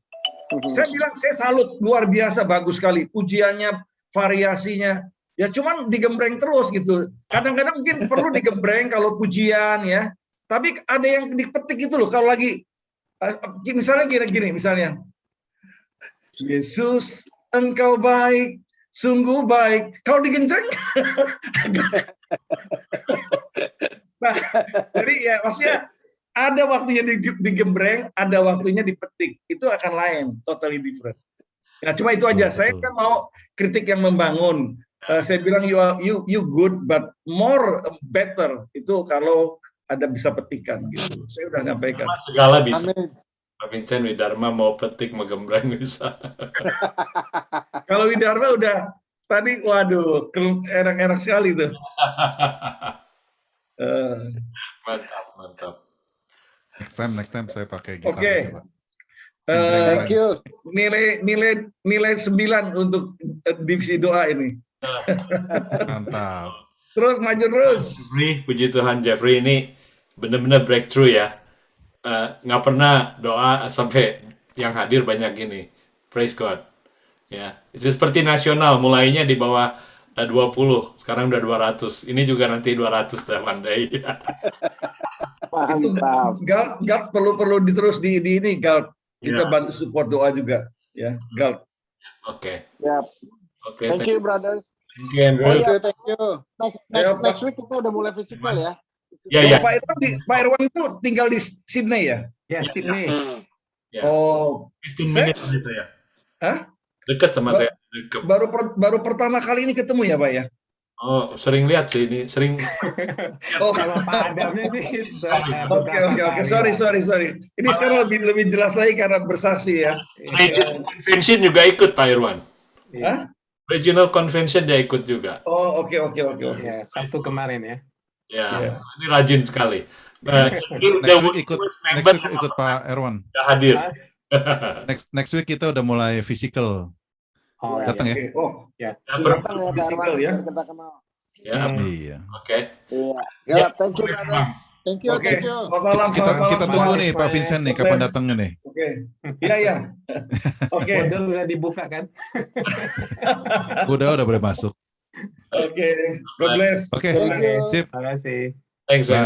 Saya bilang saya salut, luar biasa, bagus sekali pujiannya, variasinya. Ya cuman digembreng terus gitu. Kadang-kadang mungkin perlu digembreng kalau pujian ya. Tapi ada yang dipetik itu loh kalau lagi misalnya gini misalnya. Yesus, Engkau baik, sungguh baik. Kalau digenjreng nah, jadi ya maksudnya ada waktunya digembreng, ada waktunya dipetik. Itu akan lain, totally different. Nah, cuma itu aja. Saya kan mau kritik yang membangun. Saya bilang you good, but more better itu kalau ada bisa petikan gitu. Saya udah nyampaikan. Segala bisa. Pak Vincent, Widharma mau petik, mau gembreng bisa. Kalau Widharma udah tadi, waduh, enak-enak sekali tuh. Mantap. Next time saya pakai gitar. Oke. Thank you. Nilai 9 untuk divisi doa ini. Mantap. Terus maju terus. Jeffrey, puji Tuhan, Jeffrey ini benar-benar breakthrough ya. Nggak pernah doa sampai yang hadir banyak gini. Praise God. Ya, itu seperti nasional, mulainya di bawah 20, sekarang udah 200. Ini juga nanti 200 dah pandai. Itu Galt perlu terus di ini Galt. Kita bantu support doa juga ya, Galt. Oke. Ya. Oke. Thank you, brothers. Thank you, Andrew. Thank you. Next week kita udah mulai physical ya. Ya. Pak Irwan itu tinggal di Sydney ya? Ya, Sydney. Ya. Oh, 15 menit dari saya. Hah? Dekat sama saya. Dekat. Baru pertama kali ini ketemu ya, Pak ya? Oh, sering lihat sih ini, sering. Oh, sama Pak Adamnya sih. Oke. Sorry. Ini sekarang lebih jelas lagi karena bersaksi ya. Regional Convention juga ikut, Pak Irwan. Hah? Regional Convention dia ikut juga. Oh, oke. Ya, Sabtu kemarin ya. Ya, ini rajin sekali. Next week ikut Pak Erwan. Sudah hadir. Next week kita udah mulai physical. Oh, datang ya? Oh, ya. Datang ya, physical ya. Kita kenal. Ya. Iya. Oke. Iya. Thank you, brothers. Thank you. Kita tunggu nih Pak Vincent nih kapan datangnya nih. Oke. Iya. Oke. Modal udah dibuka kan? Udah boleh masuk. Oke. God bless. Oke. Terima Sip. kasih. Thanks. Bye.